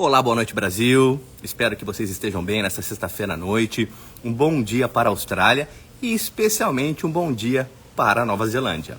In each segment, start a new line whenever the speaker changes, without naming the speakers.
Olá, boa noite, Brasil. Espero que vocês estejam bem nesta sexta-feira à noite. Um bom dia para a Austrália e especialmente um bom dia para a Nova Zelândia.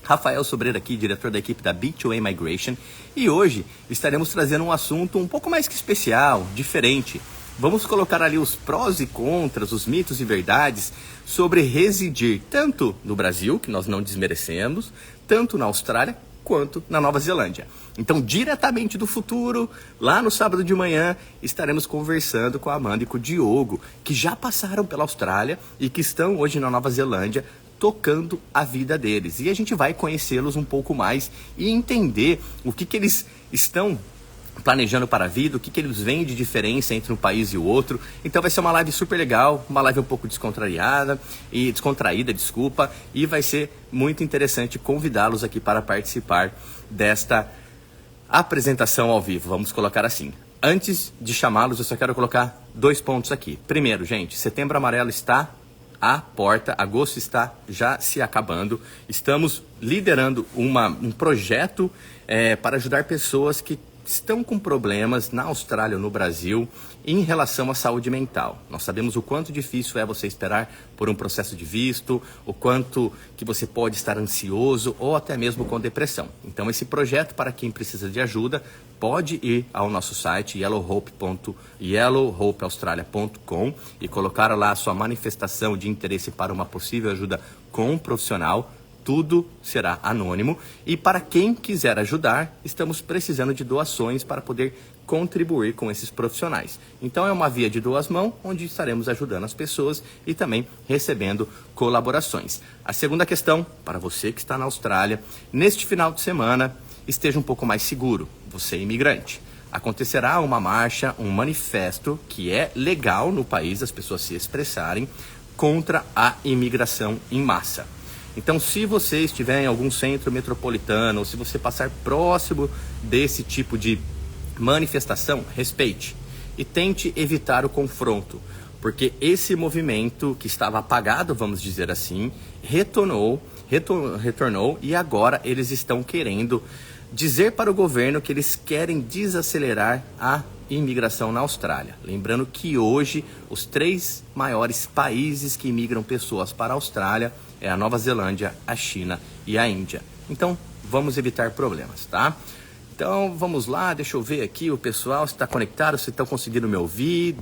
Rafael Sobreira aqui, diretor da equipe da B2A Migration, e hoje estaremos trazendo um assunto um pouco mais que especial, diferente. Vamos colocar ali os prós e contras, os mitos e verdades sobre residir tanto no Brasil, que nós não desmerecemos, tanto na Austrália quanto na Nova Zelândia. Então, diretamente do futuro, lá no sábado de manhã, estaremos conversando com a Amanda e com o Diogo, que já passaram pela Austrália e que estão hoje na Nova Zelândia, tocando a vida deles. E a gente vai conhecê-los um pouco mais e entender o que eles estão planejando para a vida, o que eles veem de diferença entre um país e o outro. Então vai ser uma live super legal, uma live um pouco descontraída, e vai ser muito interessante convidá-los aqui para participar desta apresentação ao vivo, vamos colocar assim. Antes de chamá-los, eu só quero colocar 2 pontos aqui. Primeiro, gente, Setembro Amarelo está à porta, agosto está já se acabando. Estamos liderando um projeto para ajudar pessoas que estão com problemas na Austrália ou no Brasil em relação à saúde mental. Nós sabemos o quanto difícil é você esperar por um processo de visto, o quanto que você pode estar ansioso ou até mesmo com depressão. Então esse projeto, para quem precisa de ajuda, pode ir ao nosso site yellowhopeaustralia.com e colocar lá a sua manifestação de interesse para uma possível ajuda com um profissional. Tudo será anônimo e para quem quiser ajudar, estamos precisando de doações para poder contribuir com esses profissionais. Então é uma via de 2 mãos, onde estaremos ajudando as pessoas e também recebendo colaborações. A segunda questão, para você que está na Austrália, neste final de semana, esteja um pouco mais seguro, você é imigrante. Acontecerá uma marcha, um manifesto que é legal no país, as pessoas se expressarem contra a imigração em massa. Então, se você estiver em algum centro metropolitano, ou se você passar próximo desse tipo de manifestação, respeite e tente evitar o confronto, porque esse movimento que estava apagado, vamos dizer assim, retornou e agora eles estão querendo dizer para o governo que eles querem desacelerar a imigração na Austrália. Lembrando que hoje os 3 maiores países que imigram pessoas para a Austrália é a Nova Zelândia, a China e a Índia. Então, vamos evitar problemas, tá? Então, vamos lá, deixa eu ver aqui o pessoal, se está conectado, se estão conseguindo me ouvir.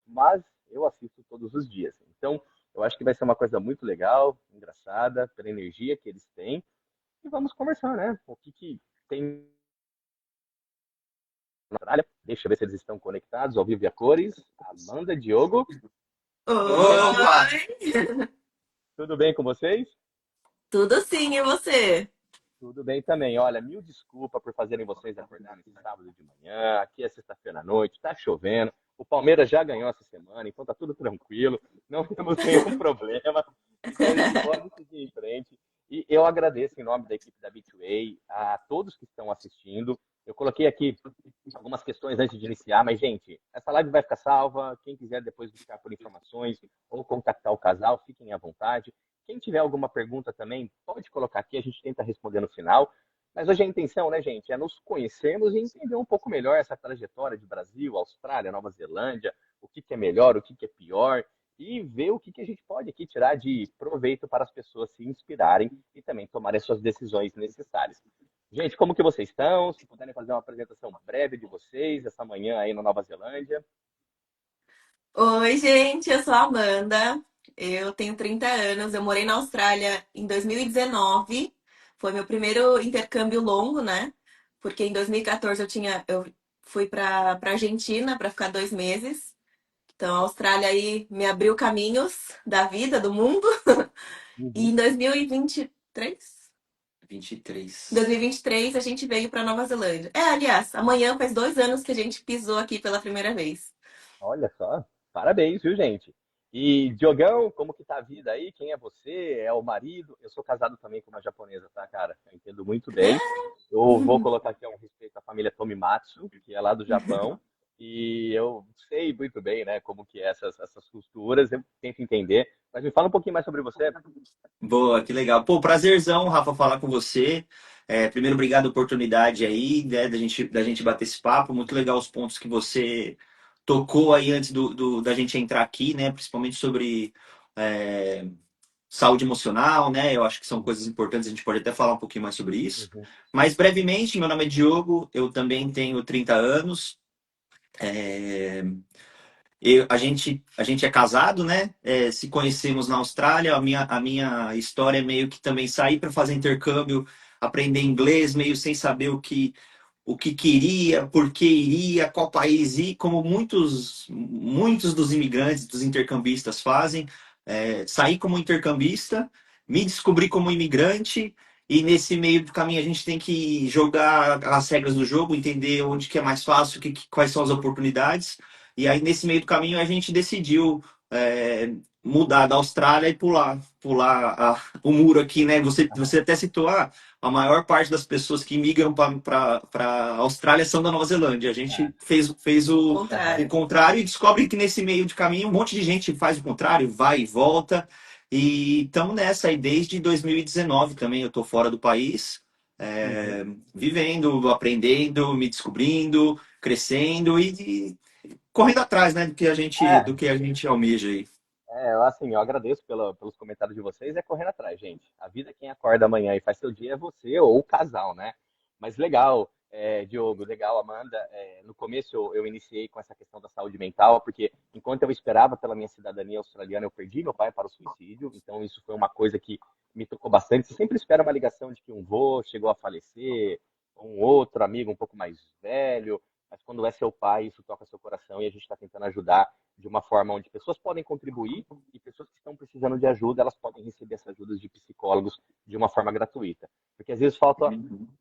Mas eu assisto todos os dias. Então, eu acho que vai ser uma coisa muito legal, engraçada, pela energia que eles têm. E vamos conversar, né? O que tem na Austrália. Deixa eu ver se eles estão conectados ao vivo e a cores. Amanda, Diogo,
Opa!
tudo bem com vocês?
Tudo sim, e você?
Tudo bem também. Olha, mil desculpa por fazerem vocês acordarem esse sábado de manhã. Aqui é sexta-feira à noite, tá chovendo. O Palmeiras já ganhou essa semana, então tá tudo tranquilo. Não temos nenhum problema. Então a gente pode seguir em frente. E eu agradeço em nome da equipe da B2A a todos que estão assistindo. Eu coloquei aqui algumas questões antes de iniciar, mas, gente, essa live vai ficar salva. Quem quiser depois buscar por informações ou contactar o casal, fiquem à vontade. Quem tiver alguma pergunta também, pode colocar aqui, a gente tenta responder no final. Mas hoje a intenção, né, gente, é nos conhecermos e entender um pouco melhor essa trajetória de Brasil, Austrália, Nova Zelândia, o que é melhor, o que é pior, e ver o que a gente pode aqui tirar de proveito para as pessoas se inspirarem e também tomarem suas decisões necessárias. Gente, como que vocês estão? Se puderem fazer uma apresentação breve de vocês essa manhã aí na Nova Zelândia.
Oi, gente, eu sou a Amanda. Eu tenho 30 anos. Eu morei na Austrália em 2019. Foi meu primeiro intercâmbio longo, né? Porque em 2014 eu fui para Argentina para ficar 2 meses. Então a Austrália aí me abriu caminhos da vida, do mundo. E
Uhum.
em 2023,
23.
2023 a gente veio para Nova Zelândia. Aliás, amanhã faz 2 anos que a gente pisou aqui pela primeira vez.
Olha só, parabéns, viu, gente? E Diogão, como que tá a vida aí? Quem é você? É o marido? Eu sou casado também com uma japonesa, tá, cara? Eu entendo muito bem. Eu vou colocar aqui um respeito à família Tomimatsu, que é lá do Japão. E eu sei muito bem, né, como que é essas culturas, eu tento entender. Mas me fala um pouquinho mais sobre você.
Boa, que legal. Pô, prazerzão, Rafa, falar com você. Primeiro, obrigado a oportunidade aí, né, da gente bater esse papo. Muito legal os pontos que você tocou aí antes da gente entrar aqui, né? Principalmente sobre é, saúde emocional, né? Eu acho que são coisas importantes, a gente pode até falar um pouquinho mais sobre isso.
Uhum.
Mas brevemente, meu nome é Diogo, eu também tenho 30 anos. É, a gente é casado, né? Se conhecemos na Austrália. A minha história é meio que também sair para fazer intercâmbio, aprender inglês, meio sem saber o que queria, por que iria, qual país ir, como muitos dos imigrantes, dos intercambistas fazem. Sair como intercambista, me descobrir como imigrante. E nesse meio do caminho a gente tem que jogar as regras do jogo, entender onde que é mais fácil, quais são as oportunidades. E aí, nesse meio do caminho, a gente decidiu mudar da Austrália e pular o muro aqui, né? Você até citou, a maior parte das pessoas que migram para a Austrália são da Nova Zelândia. A gente fez o
Contrário.
contrário e descobre que nesse meio de caminho um monte de gente faz o contrário, vai e volta. E estamos nessa aí desde 2019 também. Eu estou fora do país, vivendo, aprendendo, me descobrindo, crescendo e correndo atrás, né, do
É,
que a gente almeja aí.
assim, eu agradeço pelos comentários de vocês. É correndo atrás, gente. A vida, quem acorda amanhã e faz seu dia é você ou o casal, né? Mas legal, Diogo, legal, Amanda. No começo eu iniciei com essa questão da saúde mental, porque enquanto eu esperava pela minha cidadania australiana, eu perdi meu pai para o suicídio. Então isso foi uma coisa que me tocou bastante. Você sempre espera uma ligação de que um vô chegou a falecer, ou um outro amigo um pouco mais velho. Mas quando é seu pai, isso toca seu coração e a gente está tentando ajudar de uma forma onde pessoas podem contribuir e pessoas que estão precisando de ajuda, elas podem receber essas ajudas de psicólogos de uma forma gratuita. Porque às vezes falta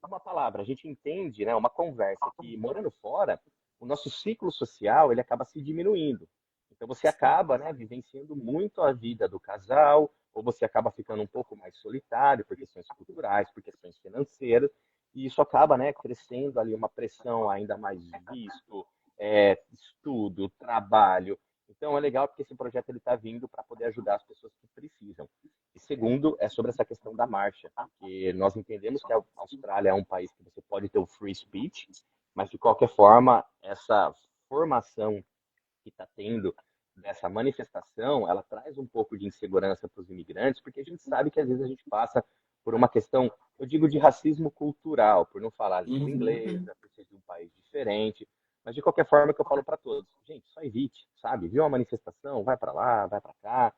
uma palavra, a gente entende, né, uma conversa que morando fora, o nosso ciclo social, ele acaba se diminuindo. Então você acaba, né, vivenciando muito a vida do casal, ou você acaba ficando um pouco mais solitário por questões culturais, por questões financeiras, e isso acaba, né, crescendo ali uma pressão ainda mais visto, estudo, trabalho. Então é legal porque esse projeto ele está vindo para poder ajudar as pessoas que precisam. E segundo, é sobre essa questão da marcha, porque nós entendemos que a Austrália é um país que você pode ter o free speech, mas de qualquer forma, essa formação que está tendo dessa manifestação, ela traz um pouco de insegurança para os imigrantes, porque a gente sabe que às vezes a gente passa por uma questão, eu digo de racismo cultural, por não falar a língua inglesa, por ser de um país diferente, mas de qualquer forma que eu falo para todos, gente, só evite, sabe? Viu uma manifestação, vai para lá, vai para cá.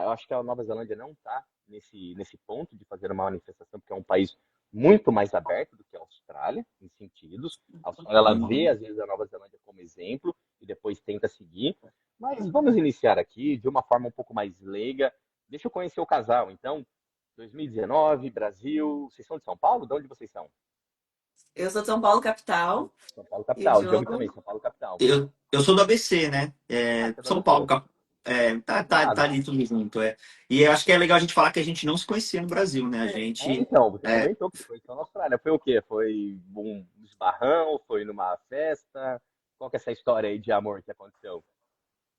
Eu acho que a Nova Zelândia não está nesse ponto de fazer uma manifestação, porque é um país muito mais aberto do que a Austrália, em sentidos. A Austrália, ela vê, às vezes, a Nova Zelândia como exemplo e depois tenta seguir. Mas vamos iniciar aqui de uma forma um pouco mais leiga. Deixa eu conhecer o casal. Então, 2019, Brasil. Vocês são de São Paulo? De onde vocês são?
Eu sou de São Paulo, capital,
São Paulo,
e o
capital. O Diogo também,
Diogo.
São Paulo, capital.
Eu sou do ABC, né?
Você é do
São Paulo,
ABC.
tá
Ah,
ali tudo junto. E eu acho que é legal a gente falar que a gente não se conhecia no Brasil, né? A gente.
então, você
É,
comentou que você conheceu na Austrália. Foi o quê? Foi um esbarrão? Foi numa festa? Qual que é essa história aí de amor que aconteceu?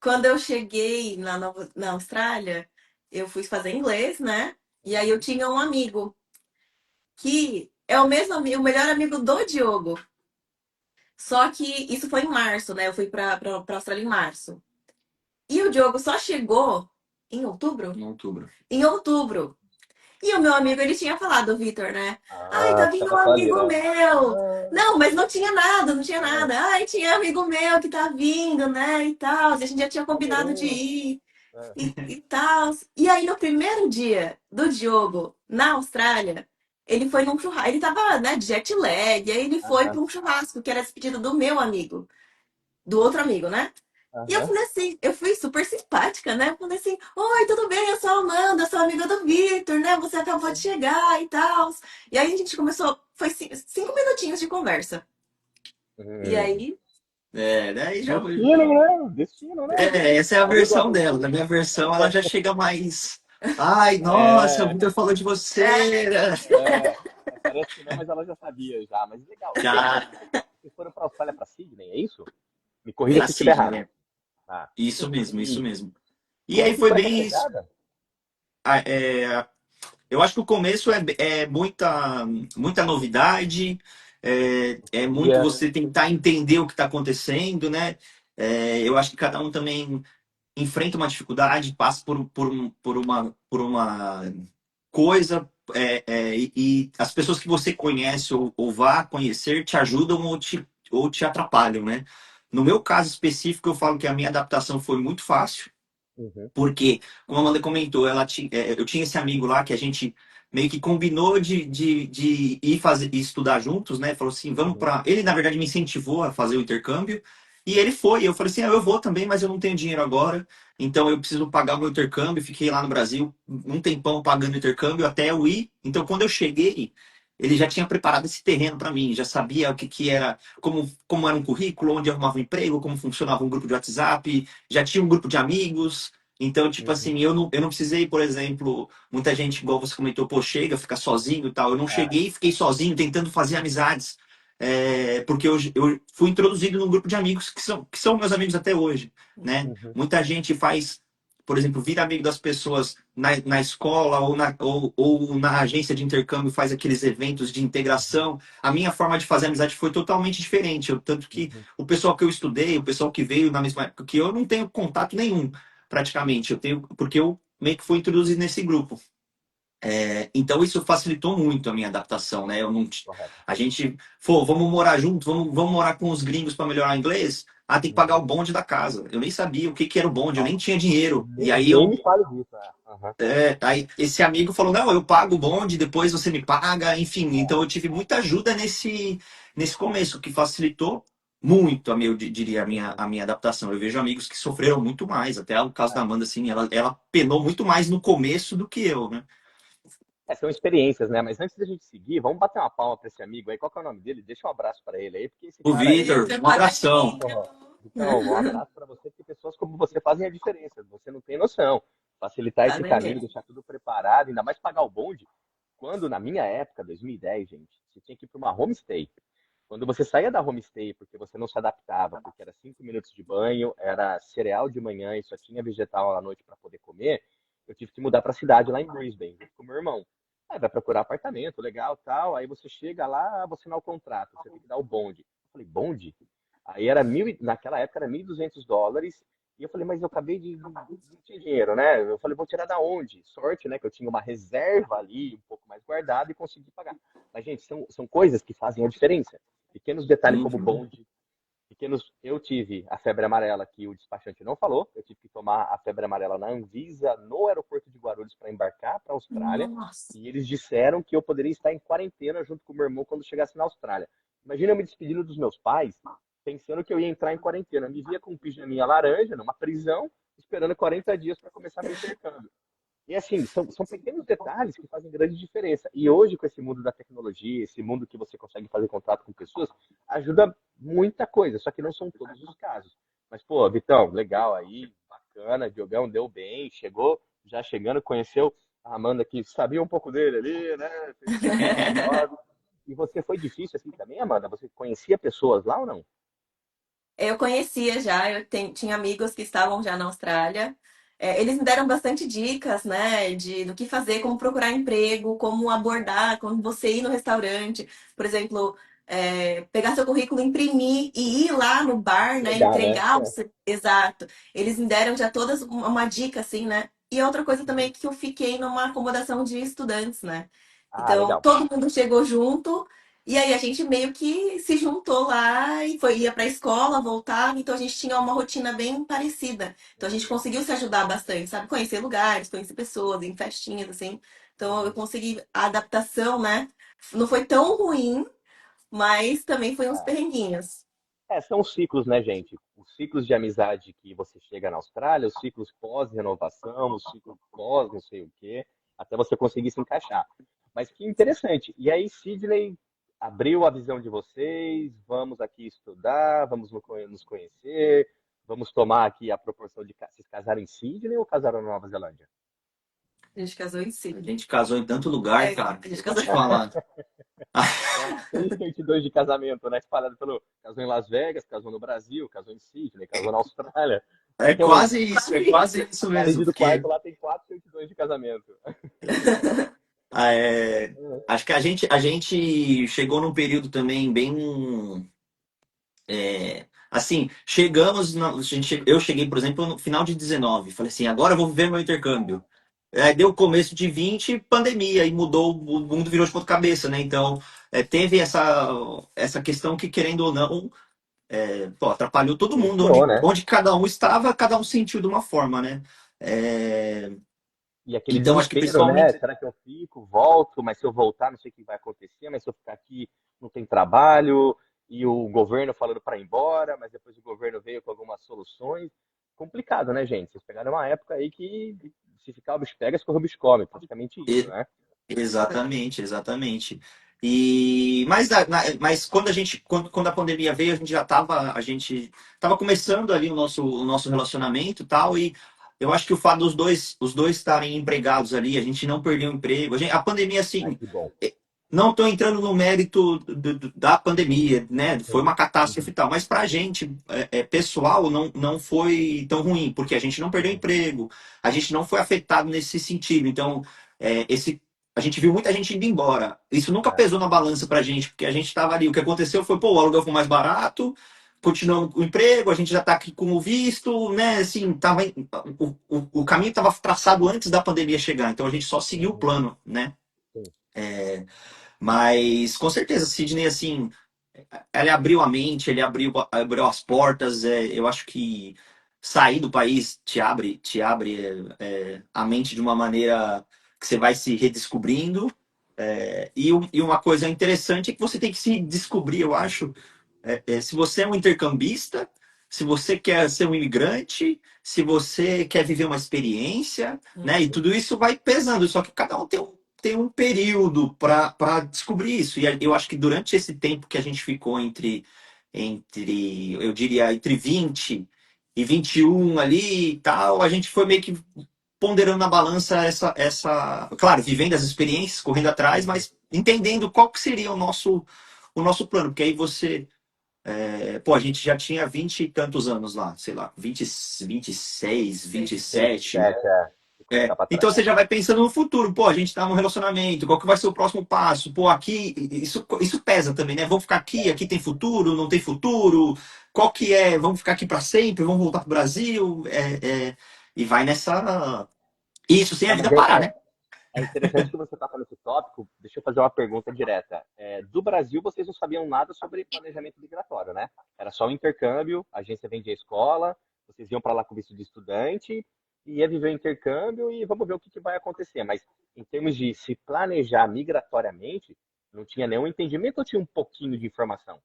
Quando eu cheguei na Austrália, eu fui fazer inglês, né? E aí eu tinha um amigo que é o mesmo amigo, o melhor amigo do Diogo. Só que isso foi em março, né? Eu fui pra Austrália em março. E o Diogo só chegou em outubro?
em outubro.
Em outubro. E o meu amigo, ele tinha falado, o Vitor, né? Ai,
Ah,
tá
que
vindo
tava
um
só ali,
amigo
né?
meu.
Ah,
Não, mas não tinha nada, não tinha
ah,
nada. Ai, tinha amigo meu que tá vindo, né? E tal. A gente já tinha combinado de
maneirão.
ir
Ah,
e tal. E aí, no primeiro dia do Diogo na Austrália, ele foi num churrasco. Ele tava, né, de jet lag. E aí ele foi
aham,
pra um churrasco, que era despedido do meu amigo, do outro amigo, né? E eu
aham,
falei assim, eu fui super simpática, né? Falei assim, oi, tudo bem? Eu sou a Amanda, sou amiga do Vitor, né? Você acabou de chegar e tal. E aí a gente começou, foi 5 minutinhos de conversa. E
uhum.
aí,
Daí já.
Destino, né? Destino, né?
Essa é a
Amigo,
versão
amigo.
dela. Na minha versão, ela já chega mais. Ai, nossa, o
É,
Vitor falou de você.
parece que não, mas ela já sabia já. Mas legal. E
Já
vocês foram para a Austrália, para Sydney, é isso? Me corrija
pra
se eu estiver
Sidney,
errado.
né?
Ah,
Isso mesmo, isso
e
mesmo. E
como
aí
que
foi
foi essa
bem isso.
chegada?
Ah, é, Eu acho que o começo é muita novidade, é muito
Dia, né?
você tentar entender o que está acontecendo, né? Eu acho que cada um também enfrenta uma dificuldade, passa por uma coisa, e as pessoas que você conhece ou vá conhecer te ajudam ou te atrapalham, né? No meu caso específico, eu falo que a minha adaptação foi muito fácil.
Uhum,
Porque, como a Amanda comentou, eu tinha esse amigo lá que a gente meio que combinou de ir fazer, estudar juntos, né? Falou assim, vamos
uhum,
para. Ele, na verdade, me incentivou a fazer o intercâmbio. E ele foi. Eu falei assim, eu vou também, mas eu não tenho dinheiro agora. Então eu preciso pagar o meu intercâmbio. Fiquei lá no Brasil um tempão pagando o intercâmbio até eu ir. Então, quando eu cheguei, ele já tinha preparado esse terreno para mim, já sabia o que era, como era um currículo, onde arrumava um emprego, como funcionava um grupo de WhatsApp, já tinha um grupo de amigos. Então, tipo
uhum.
assim, eu não precisei, por exemplo, muita gente, igual você comentou, pô, chega, fica sozinho e tal. Eu não
Ah,
cheguei e fiquei sozinho, tentando fazer amizades, porque eu fui introduzido num grupo de amigos que são meus amigos até hoje, né?
uhum,
Muita gente faz, por exemplo, vira amigo das pessoas na escola ou na agência de intercâmbio, faz aqueles eventos de integração. A minha forma de fazer amizade foi totalmente diferente. Tanto que
uhum.
o pessoal que eu estudei, o pessoal que veio na mesma época que eu, não tenho contato nenhum praticamente. Eu tenho, porque eu meio que fui introduzido nesse grupo. Então isso facilitou muito a minha adaptação, né? Eu não,
Correto.
a gente, pô, vamos morar junto, vamos morar com os gringos para melhorar o inglês. Ah, tem que pagar
Uhum.
o bonde da casa. Eu nem sabia o que era o bonde, eu nem
Nossa,
tinha dinheiro. E aí
nem
eu,
me fale disso. Aham.
aí esse amigo falou, não, eu pago o bonde, depois você me paga, enfim. Então eu tive muita ajuda nesse começo, que facilitou muito eu diria,
Uhum.
a minha adaptação. Eu vejo amigos que sofreram muito mais, até o caso da
É.
Amanda, assim, ela penou muito mais no começo do que eu, né?
São experiências, né? Mas antes da gente seguir, vamos bater uma palma para esse amigo aí. Qual que é o nome dele? Deixa um abraço para ele aí, porque esse
O
cara aí,
Vitor,
Vitor,
um abração.
parabéns.
então, um abraço para você, porque pessoas como você fazem a diferença. Você não tem noção. Facilitar esse
Fazem
caminho,
mesmo.
deixar tudo preparado, ainda mais pagar o bonde. Quando, na minha época, 2010, gente, você tinha que ir para uma homestay. Quando você saía da homestay porque você não se adaptava, porque era 5 minutos de banho, era cereal de manhã e só tinha vegetal à noite para poder comer, eu tive que mudar para a cidade lá em Brisbane, junto com meu irmão. Aí vai procurar apartamento, legal, tal. Aí você chega lá, você assinar o contrato, você tem que dar o bonde. Eu falei, bonde? Aí era naquela época era US$ 1.200. E eu falei, mas eu acabei de não tinha dinheiro, né? Eu falei, vou tirar da onde? Sorte, né? Que eu tinha uma reserva ali, um pouco mais guardada e consegui pagar. Mas, gente, são coisas que fazem a diferença. Pequenos detalhes como
Uhum.
bonde, pequenos. Eu tive a febre amarela que o despachante não falou. Eu tive que tomar a febre amarela na Anvisa, no aeroporto de Guarulhos, para embarcar para a Austrália.
Nossa.
E eles disseram que eu poderia estar em quarentena junto com o meu irmão quando chegasse na Austrália. Imagina eu me despedindo dos meus pais, pensando que eu ia entrar em quarentena. Me via com um pijaminha laranja, numa prisão, esperando 40 dias para começar meu intercâmbio. E assim, são pequenos detalhes que fazem grande diferença. E hoje, com esse mundo da tecnologia, esse mundo que você consegue fazer contato com pessoas, ajuda muita coisa, só que não são todos os casos. Mas, pô, Vitão, legal aí, bacana, Diogão deu bem, chegou, já chegando, conheceu a Amanda que sabia um pouco dele ali, né? Fez um pouquinho de blog. E você foi difícil assim também, Amanda? Você conhecia pessoas lá ou não?
Eu conhecia já, tinha amigos que estavam já na Austrália. Eles me deram bastante dicas, né, do que fazer, como procurar emprego, como abordar, como você ir no restaurante, por exemplo, pegar seu currículo, imprimir e ir lá no bar, né,
Legal, né?
entregar exato. Eles me deram já todas uma dica, assim, né? E outra coisa também é que eu fiquei numa acomodação de estudantes, né?
Ah,
Então,
legal.
todo mundo chegou junto. E aí a gente meio que se juntou lá e ia para a escola, voltava, então a gente tinha uma rotina bem parecida. Então a gente conseguiu se ajudar bastante, sabe? Conhecer lugares, conhecer pessoas, em festinhas, assim. Então eu
Uhum.
consegui a adaptação, né? Não foi tão ruim, mas também foi uns
Ah.
perrenguinhos.
São os ciclos, né, gente? Os ciclos de amizade que você chega na Austrália, os ciclos pós-renovação, os ciclos pós não sei o quê, até você conseguir se encaixar. Mas que interessante. E aí, Sidney abriu a visão de vocês, vamos aqui estudar, vamos nos conhecer, vamos tomar aqui a proporção de. Vocês casaram em Sydney ou casaram na Nova Zelândia?
A gente casou em
A
si.
gente casou em tanto lugar, cara.
A gente
Vou
casou.
te falar.
Tem umas 6 certidões de casamento, né? Espalhado pelo. Casou em Las Vegas, casou no Brasil, casou em Sydney, casou na Austrália.
É
Tem um,
quase isso, é
Quase
quase
isso.
isso
a
mesmo,
parede do quarto
porque
lá tem 4 certidões de casamento.
Acho que a gente chegou num período também bem. Assim, eu cheguei, por exemplo, no final de 19. Falei assim, agora eu vou viver meu intercâmbio. Aí deu o começo de 20, pandemia, e mudou, o mundo virou de ponta cabeça, né? Então, teve essa questão que, querendo ou não, pô, atrapalhou todo mundo.
Influenciou,
Onde,
né?
onde cada um estava, cada um sentiu de uma forma, né? É,
E aquele
então, acho que
desespero, né?
principalmente.
Será que eu fico, volto, mas se eu voltar, não sei o que vai acontecer, mas se eu ficar aqui, não tem trabalho, e o governo falando para ir embora, mas depois o governo veio com algumas soluções. Complicado, né, gente? Vocês pegaram uma época aí que se ficar o bicho pega, se correr o bicho come, praticamente isso, né?
Exatamente, exatamente. Mas quando a pandemia veio, a gente tava começando ali o nosso relacionamento e tal, e eu acho que o fato os dois estarem empregados ali, a gente não perdeu o emprego. A pandemia,
Ai,
assim,
que bom.
não estou entrando no mérito da pandemia, né? Foi
Sim.
uma catástrofe
Uhum.
e tal, mas para a gente, pessoal, não foi tão ruim, porque a gente não perdeu
Uhum.
emprego, a gente não foi afetado nesse sentido. Então, a gente viu muita gente indo embora. Isso nunca
É.
pesou na balança para a gente, porque a gente estava ali. O que aconteceu foi, pô, o aluguel foi mais barato, continuamos com o emprego, a gente já está aqui com o visto, né? Assim, o caminho estava traçado antes da pandemia chegar, então a gente só seguiu o
Uhum.
plano, né?
Sim.
Mas com certeza, Sidney, assim, ela abriu a mente, ele abriu as portas. Eu acho que sair do país te abre a mente de uma maneira que você vai se redescobrindo. E uma coisa interessante é que você tem que se descobrir, eu acho, se você é um intercambista, se você quer ser um imigrante, se você quer viver uma experiência, né? E
Uhum.
tudo isso vai pesando, só que cada um tem um período para descobrir isso. E eu acho que durante esse tempo que a gente ficou eu diria, entre 20 e 21 ali e tal, a gente foi meio que ponderando na balança claro, vivendo as experiências, correndo atrás,
Uhum.
mas entendendo qual que seria o nosso plano, porque aí você pô, a gente já tinha 20 e tantos anos lá, sei lá, 20, 26, 27.
27, é. Se colocar pra
Então
trás.
você já vai pensando no futuro, pô, a gente tá num relacionamento, qual que vai ser o próximo passo? Pô, aqui, isso pesa também, né? Vamos ficar aqui tem futuro, não tem futuro? Qual que é? Vamos ficar aqui para sempre? Vamos voltar pro Brasil? E vai nessa. Isso sem a
Não, mas
vida parar, né?
é interessante que você toca nesse tópico. Deixa eu fazer uma pergunta direta. Do Brasil, vocês não sabiam nada sobre planejamento migratório, né? Era só um intercâmbio, a agência vendia a escola, vocês iam para lá com visto de estudante, e ia viver o intercâmbio e vamos ver o que vai acontecer. Mas em termos de se planejar migratoriamente, não tinha nenhum entendimento ou tinha um pouquinho de informação?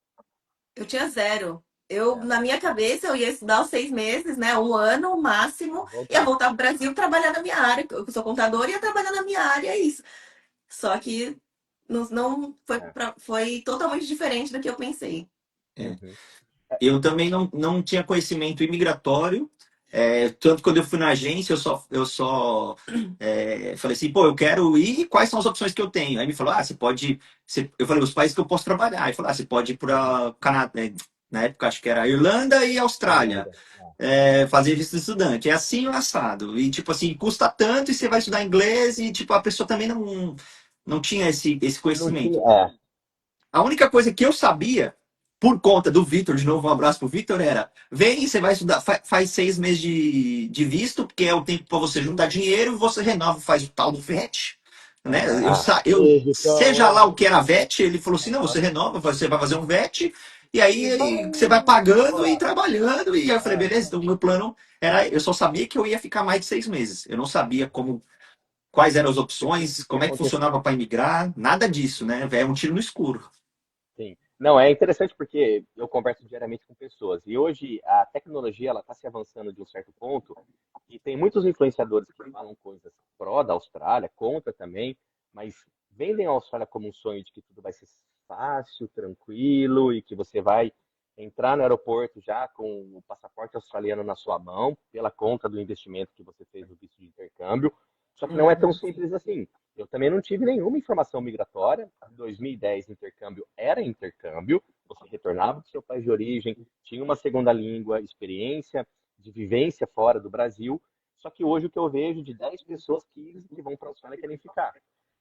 Eu tinha zero. Eu,
Zero.
na minha cabeça, eu ia estudar os 6 meses, né? Um ano, o máximo,
E
ia
voltar.
voltar pro Brasil trabalhar na minha área. Eu sou contadora e ia trabalhar na minha área, é isso. Só que não foi,
É.
foi totalmente diferente do que eu pensei.
Uhum.
Eu também não tinha conhecimento imigratório, tanto quando eu fui na agência, eu só falei assim, pô, eu quero ir, quais são as opções que eu tenho? Aí me falou, você pode. Eu falei, os países que eu posso trabalhar. Aí falou, você pode ir para Canadá, na época acho que era Irlanda e Austrália,
Irlanda. É.
fazer visto de estudante. É assim o assado. E tipo assim, custa tanto e você vai estudar inglês e tipo, a pessoa também não tinha esse
Não tinha.
conhecimento.
É.
A única coisa que eu sabia, por conta do Vitor, de novo um abraço pro Vitor, era: vem, você vai estudar, faz 6 meses de visto, porque é o tempo para você juntar dinheiro, você renova, faz o tal do VET. Né?
Ah,
Seja
Vitor.
lá o que era VET, ele falou assim: não,
Aham.
você renova, você vai fazer um VET, e aí você vai pagando e
Boa!
trabalhando. E aí eu falei:
Ah,
beleza, então o meu plano era. Eu só sabia que eu ia ficar mais de 6 meses. Eu não sabia quais eram as opções,
ia
como é que
acontecer.
funcionava para imigrar, nada disso, né? É um tiro no escuro.
Sim. Não, é interessante porque eu converso diariamente com pessoas e hoje a tecnologia ela está se avançando de um certo ponto e tem muitos influenciadores que falam coisas pró da Austrália, contra também, mas vendem a Austrália como um sonho de que tudo vai ser fácil, tranquilo e que você vai entrar no aeroporto já com o passaporte australiano na sua mão, pela conta do investimento que você fez no visto de intercâmbio. Só que não é tão
Uhum.
simples assim. Eu também não tive nenhuma informação migratória. Em 2010, intercâmbio era intercâmbio. Você retornava para o seu país de origem, tinha uma segunda língua, experiência de vivência fora do Brasil. Só que hoje o que eu vejo de 10 pessoas que vão para a Austrália querem ficar.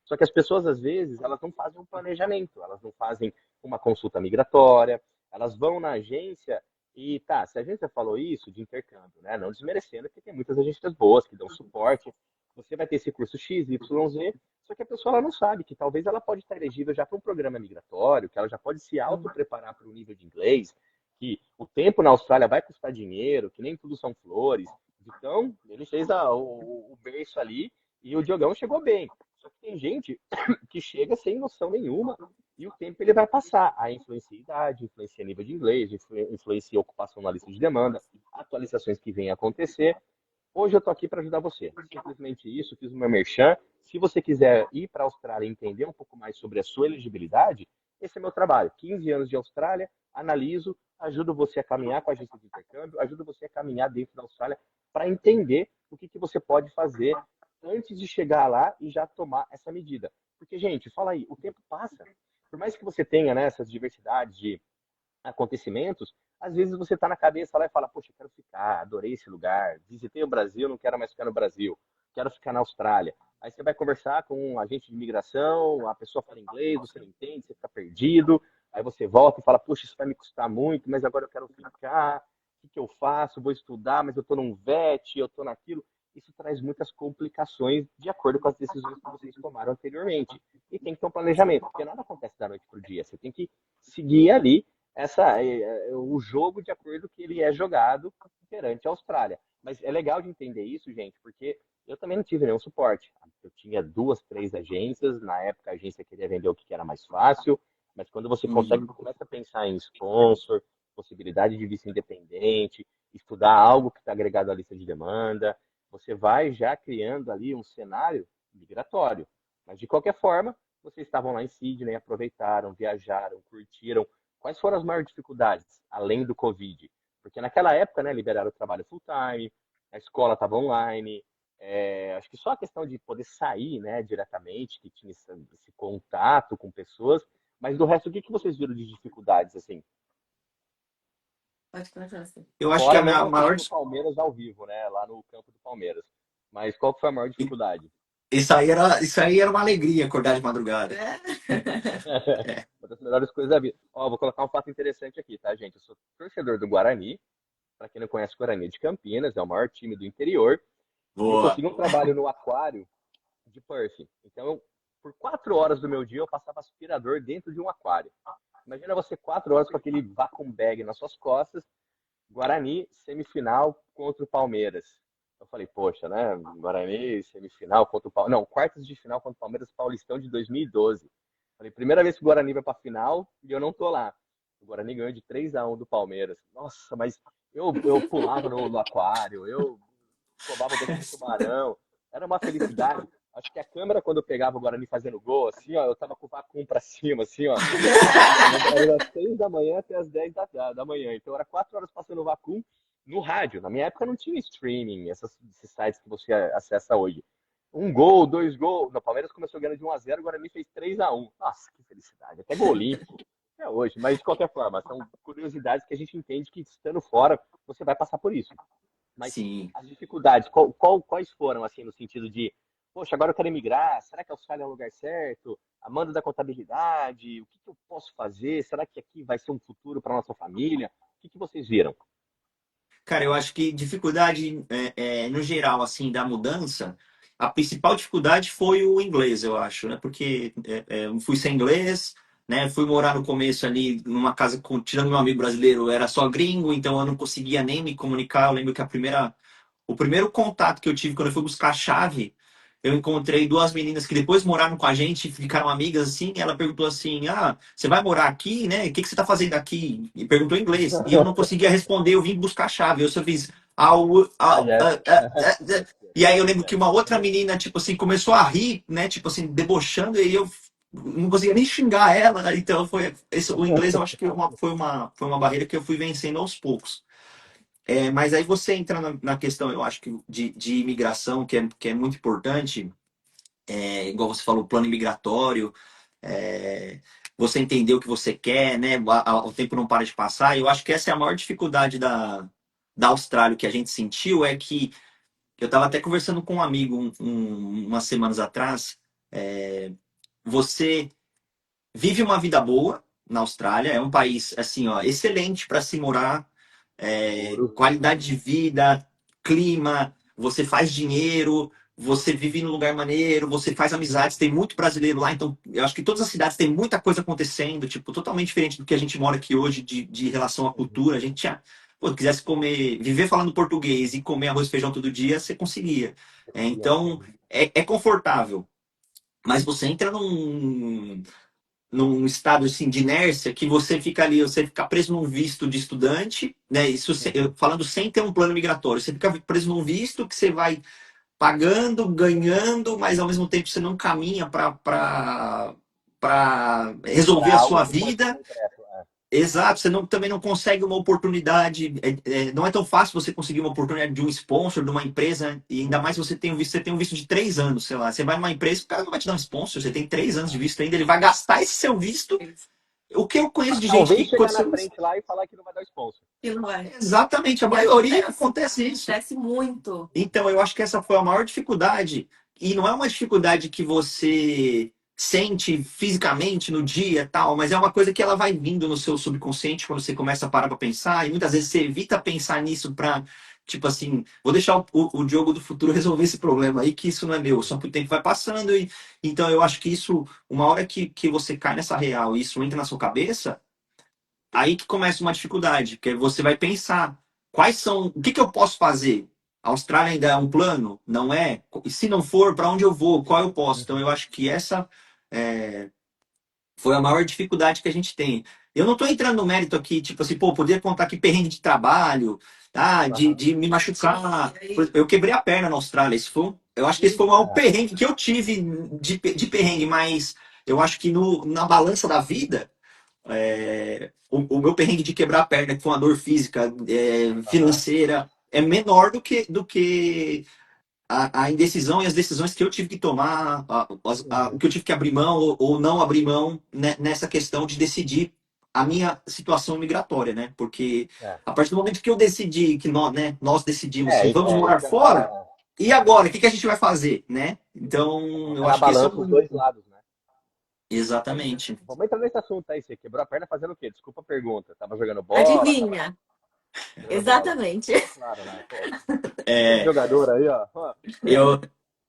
Só que as pessoas, às vezes, elas não fazem um planejamento, elas não fazem uma consulta migratória, elas vão na agência e, tá, se a agência falou isso de intercâmbio, né, não desmerecendo, porque tem muitas agências boas que dão suporte, você vai ter esse curso X, Y, Z, só que a pessoa ela não sabe que talvez ela pode estar elegível já para um programa migratório, que ela já pode se auto-preparar para o nível de inglês, que o tempo na Austrália vai custar dinheiro, que nem tudo são flores. Então, ele fez o berço ali e o Diogão chegou bem. Só que tem gente que chega sem noção nenhuma e o tempo ele vai passar. Aí influencia a idade, influencia nível de inglês, influencia a ocupação na lista de demanda, atualizações que vêm a acontecer. Hoje eu estou aqui para ajudar você. Simplesmente isso, fiz o meu merchan. Se você quiser ir para a Austrália e entender um pouco mais sobre a sua elegibilidade, esse é meu trabalho. 15 anos de Austrália, analiso, ajudo você a caminhar com a agência de intercâmbio, ajudo você a caminhar dentro da Austrália para entender o que você pode fazer antes de chegar lá e já tomar essa medida. Porque, gente, fala aí, o tempo passa. Por mais que você tenha, né, essas diversidades de acontecimentos, às vezes você está na cabeça lá e fala, poxa, eu quero ficar, adorei esse lugar, visitei o Brasil, não quero mais ficar no Brasil, quero ficar na Austrália. Aí você vai conversar com um agente de imigração, a pessoa fala inglês, você não entende, você fica perdido, aí você volta e fala, poxa, isso vai me custar muito, mas agora eu quero ficar, o que eu faço? Vou estudar, mas eu estou num VET, eu estou naquilo. Isso traz muitas complicações de acordo com as decisões que vocês tomaram anteriormente. E tem que ter um planejamento, porque nada acontece da noite para o dia. Você tem que seguir ali o jogo de acordo que ele é jogado perante a Austrália. Mas é legal de entender isso, gente, porque eu também não tive nenhum suporte. Eu tinha 2, 3 agências, na época a agência queria vender o que era mais fácil, mas quando você consegue, começa a pensar em sponsor, possibilidade de visto independente, estudar algo que está agregado à lista de demanda, você vai já criando ali um cenário migratório. Mas de qualquer forma, vocês estavam lá em Sydney, aproveitaram, viajaram, curtiram. Quais foram as maiores dificuldades, além do Covid? Porque naquela época, né, liberaram o trabalho full-time, a escola estava online, acho que só a questão de poder sair, né, diretamente, que tinha esse contato com pessoas, mas do resto, o que vocês viram de dificuldades, assim?
Pode continuar assim.
Eu acho que a
Fora
minha
não
maior.
assistindo o Palmeiras ao vivo, né, lá no campo do Palmeiras. Mas qual que foi a maior dificuldade?
Isso aí era uma alegria acordar de madrugada. É.
Uma das melhores coisas da vida. Ó, vou colocar um fato interessante aqui, tá, gente? Eu sou torcedor do Guarani. Para quem não conhece, o Guarani é de Campinas, é o maior time do interior. E eu
Boa.
consegui um trabalho no aquário de Perth. Então, por 4 horas do meu dia, eu passava aspirador dentro de um aquário. Imagina você 4 horas com aquele vacuum bag nas suas costas. Guarani, semifinal contra o Palmeiras. Eu falei, poxa, né? Guarani, semifinal contra o Palmeiras. Não, quartas de final contra o Palmeiras, Paulistão de 2012. Falei, primeira vez que o Guarani vai pra final e eu não tô lá. O Guarani ganhou de 3-1 do Palmeiras. Nossa, mas eu pulava no aquário, eu escovava o dente do tubarão. Era uma felicidade. Acho que a câmera, quando eu pegava o Guarani fazendo gol, assim, ó, eu tava com o vacuum pra cima, assim, ó. Era das 6 da manhã até as 10 da manhã. Então era 4 horas passando o vacuum no rádio. Na minha época não tinha streaming, esses sites que você acessa hoje. Um gol, 2 gols. No Palmeiras começou ganhando de 1-0, o Guarani fez 3-1. Nossa, que felicidade. Até gol olímpico. É hoje. Mas de qualquer forma, são curiosidades que a gente entende que estando fora, você vai passar por isso. Mas
Sim.
as dificuldades, quais foram, assim, no sentido de, poxa, agora eu quero emigrar, será que a Austrália é o lugar certo? Amanda da contabilidade, o que eu posso fazer? Será que aqui vai ser um futuro para nossa família? O que vocês viram?
Cara, eu acho que dificuldade, no geral, assim, da mudança, a principal dificuldade foi o inglês, eu acho, né? Porque eu fui sem inglês, né? Fui morar no começo ali numa casa, tirando meu amigo brasileiro, era só gringo, então eu não conseguia nem me comunicar. Eu lembro que o primeiro contato que eu tive quando eu fui buscar a chave, eu encontrei duas meninas que depois moraram com a gente, ficaram amigas assim. Ela perguntou assim: Ah, você vai morar aqui, né? O que você está fazendo aqui? E perguntou em inglês. E eu não conseguia responder, eu vim buscar a chave. Eu só fiz.
Ah, yes.
E aí eu lembro que uma outra menina, tipo assim, começou a rir, né? Tipo assim, debochando, e eu não conseguia nem xingar ela. Então o inglês eu acho que foi uma barreira que eu fui vencendo aos poucos. Mas aí você entra na questão, eu acho que de imigração, que é muito importante, igual você falou, plano imigratório, você entender o que você quer, né? O tempo não para de passar. E eu acho que essa é a maior dificuldade da Austrália, que a gente sentiu, é que eu estava até conversando com um amigo umas semanas atrás, Você vive uma vida boa na Austrália, é um país assim, ó, excelente para se morar,
Ouro.
qualidade de vida, clima, você faz dinheiro, você vive num lugar maneiro, você faz amizades, tem muito brasileiro lá, então eu acho que todas as cidades têm muita coisa acontecendo, tipo, totalmente diferente do que a gente mora aqui hoje de relação à
Uhum.
cultura. A gente tinha, pô, quisesse comer, viver falando português e comer arroz e feijão todo dia, você conseguia. Então,
Uhum.
é confortável. Mas você entra num estado assim, de inércia que você fica ali, você fica preso num visto de estudante, né? Isso
Uhum.
falando sem ter um plano migratório. Você fica preso num visto que você vai pagando, ganhando, mas ao mesmo tempo você não caminha para resolver
Para
a
algo
sua
concreto.
vida. Exato, você não, também não consegue uma oportunidade. Não é tão fácil você conseguir uma oportunidade de um sponsor, de uma empresa, e ainda mais você tem um visto, você tem um visto de 3 anos, sei lá. Você vai numa empresa, o cara não vai te dar um sponsor, você tem 3 anos de visto ainda, ele vai gastar esse seu visto. O que eu conheço
Para
de gente que
talvez chegar na
aconteceu.
frente lá e falar que não vai dar o sponsor.
E não vai.
Exatamente, a
E
maioria acontece isso.
acontece muito.
Então, eu acho que essa foi a maior dificuldade. E não é uma dificuldade que você sente fisicamente no dia, tal, mas é uma coisa que ela vai vindo no seu subconsciente quando você começa a parar para pensar. E muitas vezes você evita pensar nisso para, tipo assim, vou deixar o Diogo do futuro resolver esse problema aí, que isso não é meu. Só que o tempo vai passando. E então, eu acho que isso, uma hora que você cai nessa real e isso entra na sua cabeça, aí que começa uma dificuldade, porque você vai pensar quais são, o que que eu posso fazer? A Austrália ainda é um plano? Não é? E se não for, para onde eu vou? Qual eu posso? Então eu
Uhum.
acho que essa foi a maior dificuldade que a gente tem. Eu não estou entrando no mérito aqui, tipo assim, pô, poder contar aqui perrengue de trabalho, tá? De,
Aham.
de me machucar.
Sim,
Por exemplo, eu quebrei a perna na Austrália. Eu acho que esse foi o maior
Eita.
perrengue que eu tive de perrengue, mas eu acho que na balança da vida, o meu perrengue de quebrar a perna, que foi uma dor física,
Aham.
financeira, é menor do que a indecisão e as decisões que eu tive que tomar, o
Uhum.
que eu tive que abrir mão ou não abrir mão, né, nessa questão de decidir a minha situação migratória, né? Porque
É.
a partir do momento que eu decidi, que nós, né, nós decidimos assim, vamos morar
Isso é,
fora, e agora? O que que a gente vai fazer, né?
é
Então,
colocar
eu
na
acho que esse é
balança os
o...
dois lados, né?
Exatamente.
Vamos entrar nesse assunto aí. Você quebrou a perna fazendo o quê? Desculpa a pergunta. Tava jogando bola? Tava
adivinha?
jogando bola.
Exatamente.
É claro, né? Pô, ex-jogador aí, ó. Ó,
Eu,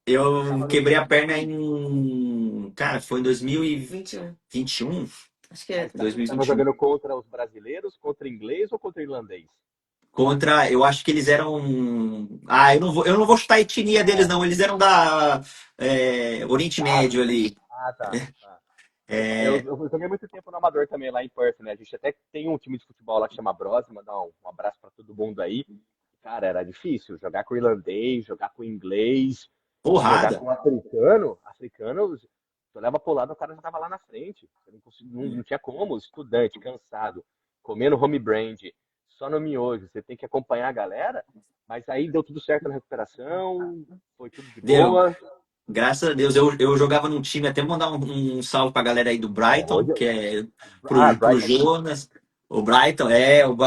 eu
tava no
quebrei a
time.
perna em. Cara, foi em
21.
2021?
Acho que
Acho
é.
que
Tava
2021.
jogando contra os brasileiros, contra inglês ou contra irlandês?
Contra, eu acho que eles eram. Ah, eu não vou chutar a etnia deles,
É,
não. Eles eram da Oriente Médio
África.
ali.
Ah, tá. Tá.
É,
Eu joguei muito tempo no Amador também, lá em Perth, né? A gente até tem um time de futebol lá que chama Bros, mandar um abraço pra todo mundo aí. Cara, era difícil jogar com irlandês, jogar com inglês e jogar
porrada.
com africano. Africano, tu leva pro lado, o cara já tava lá na frente. Você não tinha como, estudante, cansado, comendo home brand, só no miojo. Você tem que acompanhar a galera, mas aí deu tudo certo na recuperação, foi tudo de
Deu.
boa.
Graças a Deus, eu jogava num time, até mandar um salve pra galera aí do Brighton,
Olha,
que é pro
Brighton Heat.
Jonas. O Brighton,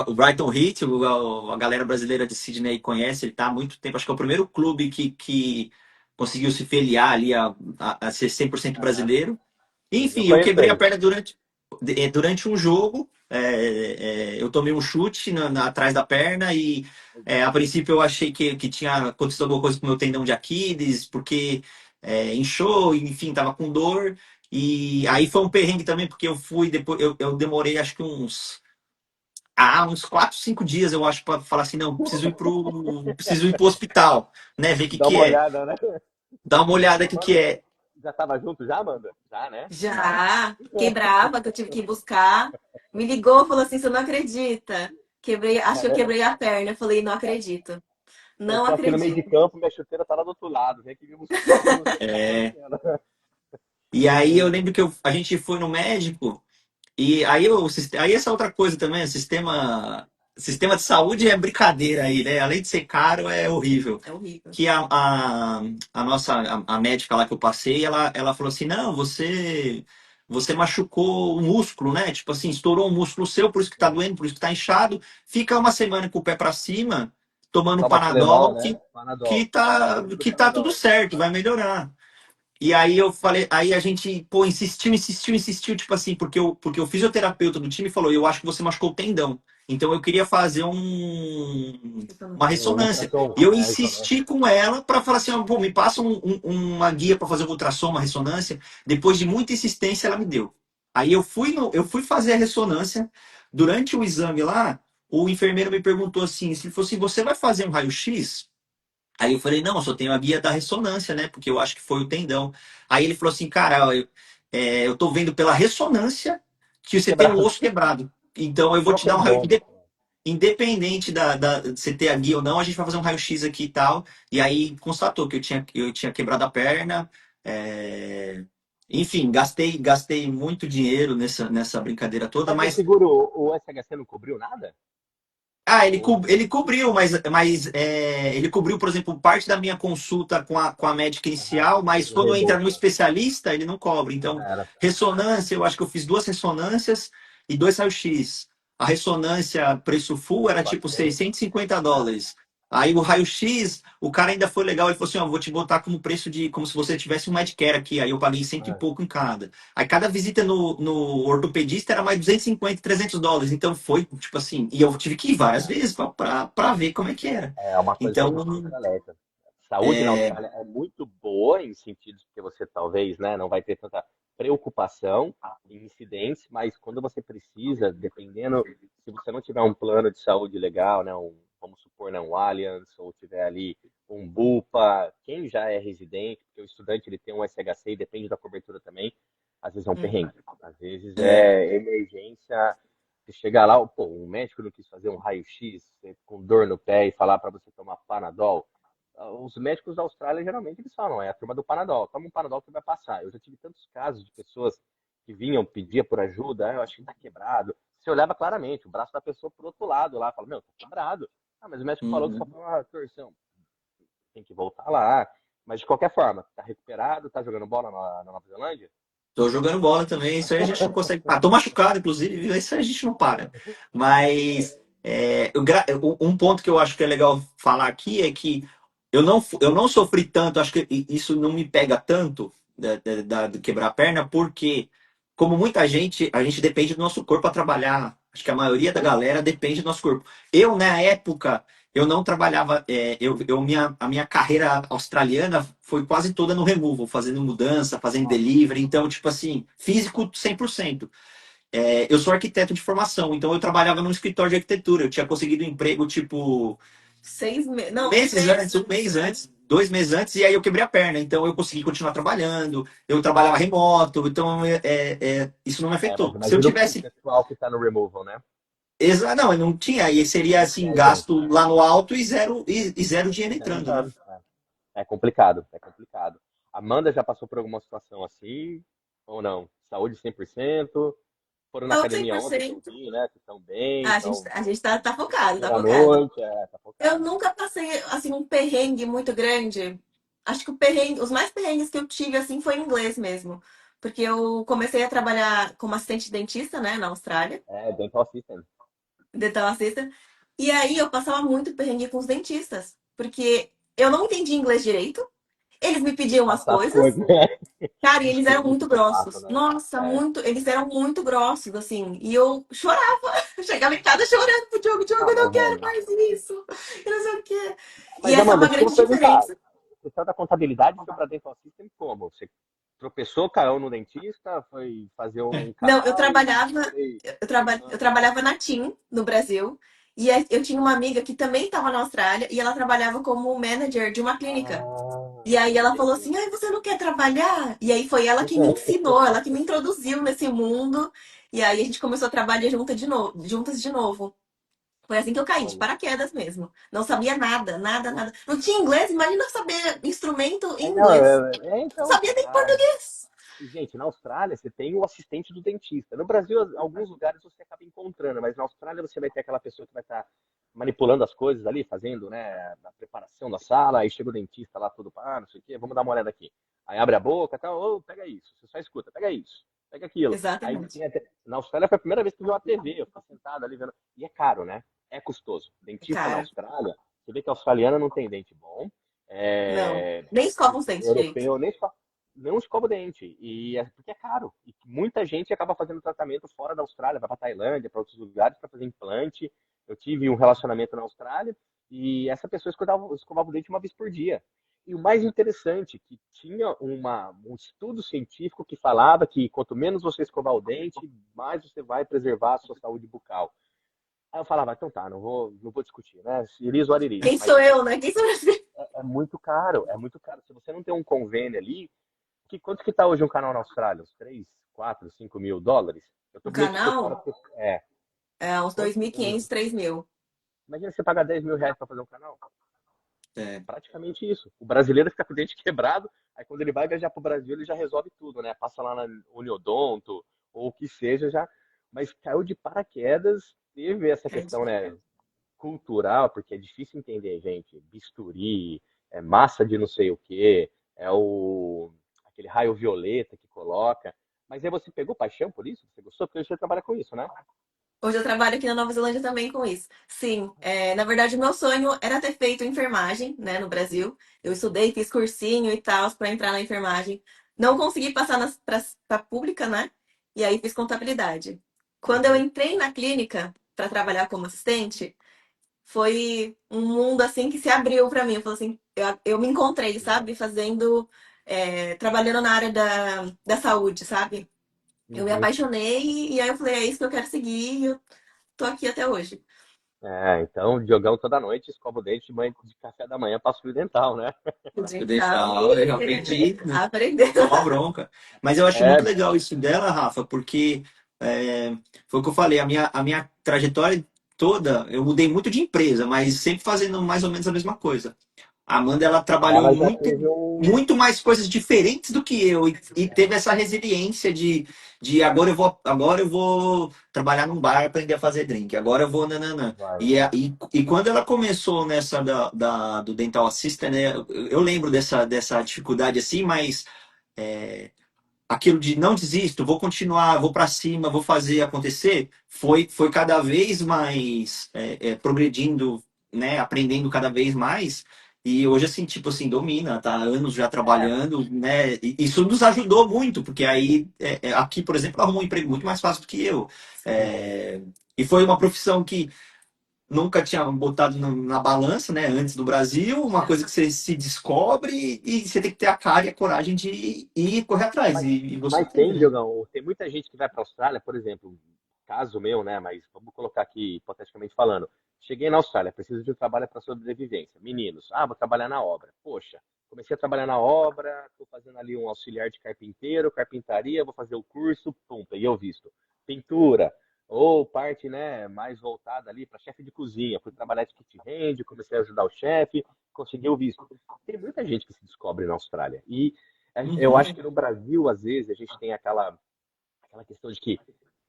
o Brighton Heat, a galera brasileira de Sydney aí conhece, ele tá há muito tempo, acho que é o primeiro clube que conseguiu se filiar ali a ser 100%
Aham.
brasileiro.
Sim, eu
Enfim, eu
conheço
quebrei a
ele.
perna durante um jogo. Eu tomei um chute atrás da perna e a princípio eu achei que tinha acontecido alguma coisa com o meu tendão de Aquiles, porque inchou, enfim, tava com dor. E aí foi um perrengue também, porque eu fui depois, eu demorei acho que uns 4, 5 dias, eu acho, para falar assim, não, preciso ir pro hospital, né? Ver o que
Dá
que
uma
é.
olhada, né?
Dar uma olhada o que que
Amanda,
é.
já tava junto já, Amanda? Já, né?
Já quebrava, que eu tive que ir buscar. Me ligou, falou assim: você não acredita. Quebrei, acho que eu quebrei a perna. Eu falei: não acredito.
Eu
Não
tô aqui no meio de
acredito.
campo, minha chuteira tá lá do outro lado. Vem aqui me buscar que você tá
É,
acontecendo.
E aí eu lembro que a gente foi no médico e aí essa outra coisa também, o sistema de saúde é brincadeira aí, né? Além de ser caro, é horrível.
É horrível.
Que a nossa a médica lá que eu passei, ela falou assim, não, você machucou o músculo, né? Tipo assim, estourou um músculo seu, por isso que tá doendo, por isso que tá inchado. Fica uma semana com o pé para cima, tomando
Toma Tilenol,
Panadol,
né?
que
Panadol.
tá,
Sempre
que tá tudo
Panadol.
certo, vai melhorar. E aí eu falei, aí a gente, pô, insistiu, tipo assim, porque o fisioterapeuta do time falou, eu acho que você machucou o tendão. Então eu queria fazer uma
Um
ressonância.
ultrassom,
E eu
é isso, né?
insisti com ela para falar assim, ó, pô, me passa uma guia para fazer um ultrassom, uma ressonância. Depois de muita insistência, ela me deu. Aí eu fui fazer a ressonância. Durante o exame lá, o enfermeiro me perguntou assim, se ele falou assim, você vai fazer um raio-x? Aí eu falei, não, eu só tenho a guia da ressonância, né? Porque eu acho que foi o tendão. Aí ele falou assim, cara, eu tô vendo pela ressonância que você tem um
Quebrado.
osso quebrado. Então eu vou
É o
te dar um raio,
tendão.
independente de você ter a guia ou não, a gente vai fazer um raio-x aqui e tal. E aí constatou que eu tinha quebrado a perna. é, Enfim, gastei muito dinheiro nessa brincadeira toda,
Mas o
mas
seguro, o SHC não cobriu nada? Ou
ele cobriu, mas ele cobriu, por exemplo, parte da minha consulta com a médica inicial, mas
o
quando entra no
reembolso
especialista, ele não cobre. Então,
já era.
ressonância, eu acho que eu fiz 2 ressonâncias e 2 raio-x. A ressonância, preço full, era tipo
Bacana.
US$ 650. Aí o raio-x, o cara ainda foi legal, ele falou assim, ó, vou te botar como preço de, como se você tivesse um Medicare aqui. Aí eu paguei cento e
É,
pouco em cada. Aí cada visita no ortopedista era mais US$ 250, US$ 300. Então foi, tipo assim, e eu tive que ir várias vezes pra ver como é que era.
é uma coisa que a
Então,
gente sempre alerta. Saúde na
é,
Austrália é muito boa em sentidos que você talvez, né, não vai ter tanta preocupação em incidentes, mas quando você precisa, dependendo, se você não tiver um plano de saúde legal, né, vamos supor, né, um Allianz, ou tiver ali um Bupa, quem já é residente, porque o estudante ele tem um SHC e depende da cobertura também, às vezes é um perrengue, às vezes
é,
é emergência. Você chegar lá, pô, um médico não quis fazer um raio-x com dor no pé e falar para você tomar Panadol. Os médicos da Austrália geralmente eles falam, é a turma do Panadol, toma um Panadol que vai passar. Eu já tive tantos casos de pessoas que vinham pedir por ajuda, eu acho que tá quebrado. Você olhava claramente, o braço da pessoa pro outro lado lá, fala, meu, tá quebrado. Ah, mas o médico falou que só
uhum.
foi uma torção. Tem que voltar lá. Mas de qualquer forma, tá recuperado, tá jogando bola na Nova Zelândia?
Tô jogando bola também, isso aí a gente não consegue. Ah, tô machucado, inclusive, isso aí a gente não para. Mas um ponto que eu acho que é legal falar aqui é que eu não sofri tanto, acho que isso não me pega tanto de quebrar a perna, porque, como muita gente, a gente depende do nosso corpo para trabalhar. Acho que a maioria da galera depende do nosso corpo. Eu, na época, eu não trabalhava. A minha carreira australiana foi quase toda no removal, fazendo mudança, fazendo delivery. Então, tipo assim, físico 100%. Eu sou arquiteto de formação, então eu trabalhava num escritório de arquitetura. Eu tinha conseguido um emprego, tipo,
6 meses. Não, um
meses
mês.
antes, um mês antes, 2 meses antes, e aí eu quebrei a perna. Então eu consegui continuar trabalhando, eu trabalhava remoto, então isso não me
É, mas
afetou. Se eu
imagina o
tivesse.
pessoal que tá no removal, né?
Não, eu não tinha, aí seria assim,
É, então,
gasto lá no alto e zero dinheiro
tá
entrando, né?
entrando. É complicado, é complicado. Amanda já passou por alguma situação assim ou não? Saúde 100%? Foram na
Não, cem
academia
por
ontem que eu
cento.
vi, né? Vocês estão bem,
Ah, a gente tá focado, tá
primeira
focado.
noite, tá
Eu
focado.
nunca passei, assim, um perrengue muito grande. Acho que o perrengue, os mais perrengues que eu tive, assim, foi em inglês mesmo. Porque eu comecei a trabalhar como assistente de dentista, né, na Austrália,
É, dental system.
dental assistant. E aí eu passava muito perrengue com os dentistas. Porque eu não entendia inglês direito, eles me pediam as
Passar as
coisas,
coisas, né?
cara, e eles eram
Dentista
muito
é chato,
grossos.
né?
Nossa,
É.
muito, eles eram muito grossos, assim. E eu chorava, eu chegava em casa chorando pro Diogo, Diogo,
Ah,
eu não
mas
quero
é.
mais isso. Eu não sei o quê. E
Mas,
essa é
Amanda,
uma
deixa eu
grande
perguntar.
diferença.
Você saiu da contabilidade e foi para dental system como? Você tropeçou, caiu no dentista, foi fazer um
Não, eu
canal e
trabalhava,
foi
eu
tentando.
trabalhava na TIM, no Brasil, e eu tinha uma amiga que também estava na Austrália e ela trabalhava como manager de uma clínica. E
Ah,
aí ela falou
entendi.
assim: Ai, você não quer trabalhar? E aí foi ela que me ensinou, ela que me introduziu nesse mundo. E aí a gente começou a trabalhar juntas de novo. Foi assim que eu caí, de
Olha.
paraquedas mesmo. Não sabia nada, nada, nada. Não tinha inglês, imagina saber instrumento em
Não,
inglês. Não
então.
sabia nem português.
E, gente, na Austrália você tem o assistente do dentista. No Brasil, alguns lugares você acaba encontrando, mas na Austrália você vai ter aquela pessoa que vai estar manipulando as coisas ali, fazendo, né, a preparação da sala, aí chega o dentista lá todo, não sei o quê, vamos dar uma olhada aqui. Aí abre a boca, tal, ô, pega isso. Você só escuta, pega isso, pega aquilo. Aí
Exatamente.
tem até... Na Austrália foi a primeira vez que eu vi uma TV, eu fiquei sentado ali vendo. E é caro, né? É custoso. Dentista na
Cara,
Austrália, você vê que a australiana não tem dente bom.
não.
É...
Nem escova os dentes direito.
Europeu, nem só. não escova o dente. Porque é caro. E muita gente acaba fazendo tratamento fora da Austrália, vai para Tailândia, para outros lugares para fazer implante. Eu tive um relacionamento na Austrália e essa pessoa escovava o dente uma vez por dia. E o mais interessante, que tinha um estudo científico que falava que quanto menos você escovar o dente, mais você vai preservar a sua saúde bucal. Aí eu falava, então tá, não vou discutir, né? Iris ou Ariris.
Quem
Mas
sou eu, né? Quem sou eu?
é muito caro, é muito caro. Se você não tem um convênio ali, quanto que tá hoje um canal na Austrália? Uns 3, 4, 5 mil dólares? Eu tô
O
meio que por fora,
canal
porque,
é uns
quanto,
2.500, 3.000.
imagina você pagar 10 mil reais para fazer um canal.
É,
Praticamente isso. O brasileiro fica com o dente quebrado, aí quando ele vai viajar pro Brasil, ele já resolve tudo, né? Passa lá na Uniodonto, ou o que seja já. Mas caiu de paraquedas, teve essa questão, né, cultural, porque é difícil entender, gente. Bisturi, é massa de não sei o quê, é aquele raio violeta que coloca. Mas aí você pegou paixão por isso? Você gostou? Porque você trabalha com isso, né?
Hoje eu trabalho aqui na Nova Zelândia também com isso. Sim, na verdade, o meu sonho era ter feito enfermagem, né, no Brasil. Eu estudei, fiz cursinho e tal para entrar na enfermagem. Não consegui passar para pública, né? E aí fiz contabilidade. Quando eu
Uhum.
entrei na clínica para trabalhar como assistente, foi um mundo assim que se abriu para mim. Eu falei assim, eu me encontrei, sabe, fazendo, trabalhando na área da saúde, sabe? Eu me
Uhum.
apaixonei e aí eu falei, é isso que eu quero seguir e eu tô aqui até hoje.
Então, Diogão toda noite escova o dente de café da manhã para fio dental, né?
eu
Dental
deixava, eu aprendi, né?
aprendeu.
Tomar bronca. Mas eu acho
É,
muito legal isso dela, Rafa, porque foi o que eu falei, a minha trajetória toda, eu mudei muito de empresa, mas sempre fazendo mais ou menos a mesma coisa. A Amanda, ela trabalhou em
ela já
muito,
teve um.
muito mais coisas diferentes do que eu e teve essa resiliência de agora eu vou trabalhar num bar, aprender a fazer drink, agora eu vou nananã.
Vai.
E quando ela começou nessa do Dental Assistant, né, eu lembro dessa dificuldade assim, mas aquilo de não desisto, vou continuar, vou para cima, vou fazer acontecer, foi cada vez mais progredindo, né, aprendendo cada vez mais. E hoje, assim, tipo assim, domina, tá há anos já
É,
trabalhando, né? E isso nos ajudou muito, porque aí, aqui, por exemplo, ela arrumou um emprego muito mais fácil do que eu.
Sim.
É, e foi uma profissão que nunca tinha botado na balança, né, antes do Brasil, uma coisa que você se descobre e você tem que ter a cara e a coragem de ir correr atrás.
mas,
E você
mas
teve,
tem,
né?
Diogão, tem muita gente que vai para a Austrália, por exemplo, caso meu, né? Mas vamos colocar aqui, hipoteticamente falando. Cheguei na Austrália, preciso de um trabalho para sobrevivência. Meninos, vou trabalhar na obra. Poxa, comecei a trabalhar na obra, estou fazendo ali um auxiliar de carpinteiro, carpintaria, vou fazer o curso, pum, peguei o visto. Pintura, ou parte, né, mais voltada ali para chefe de cozinha. Fui trabalhar de kit hand, comecei a ajudar o chefe, consegui o visto. Tem muita gente que se descobre na Austrália. E eu acho
Uhum.
que no Brasil, às vezes, a gente tem aquela questão de que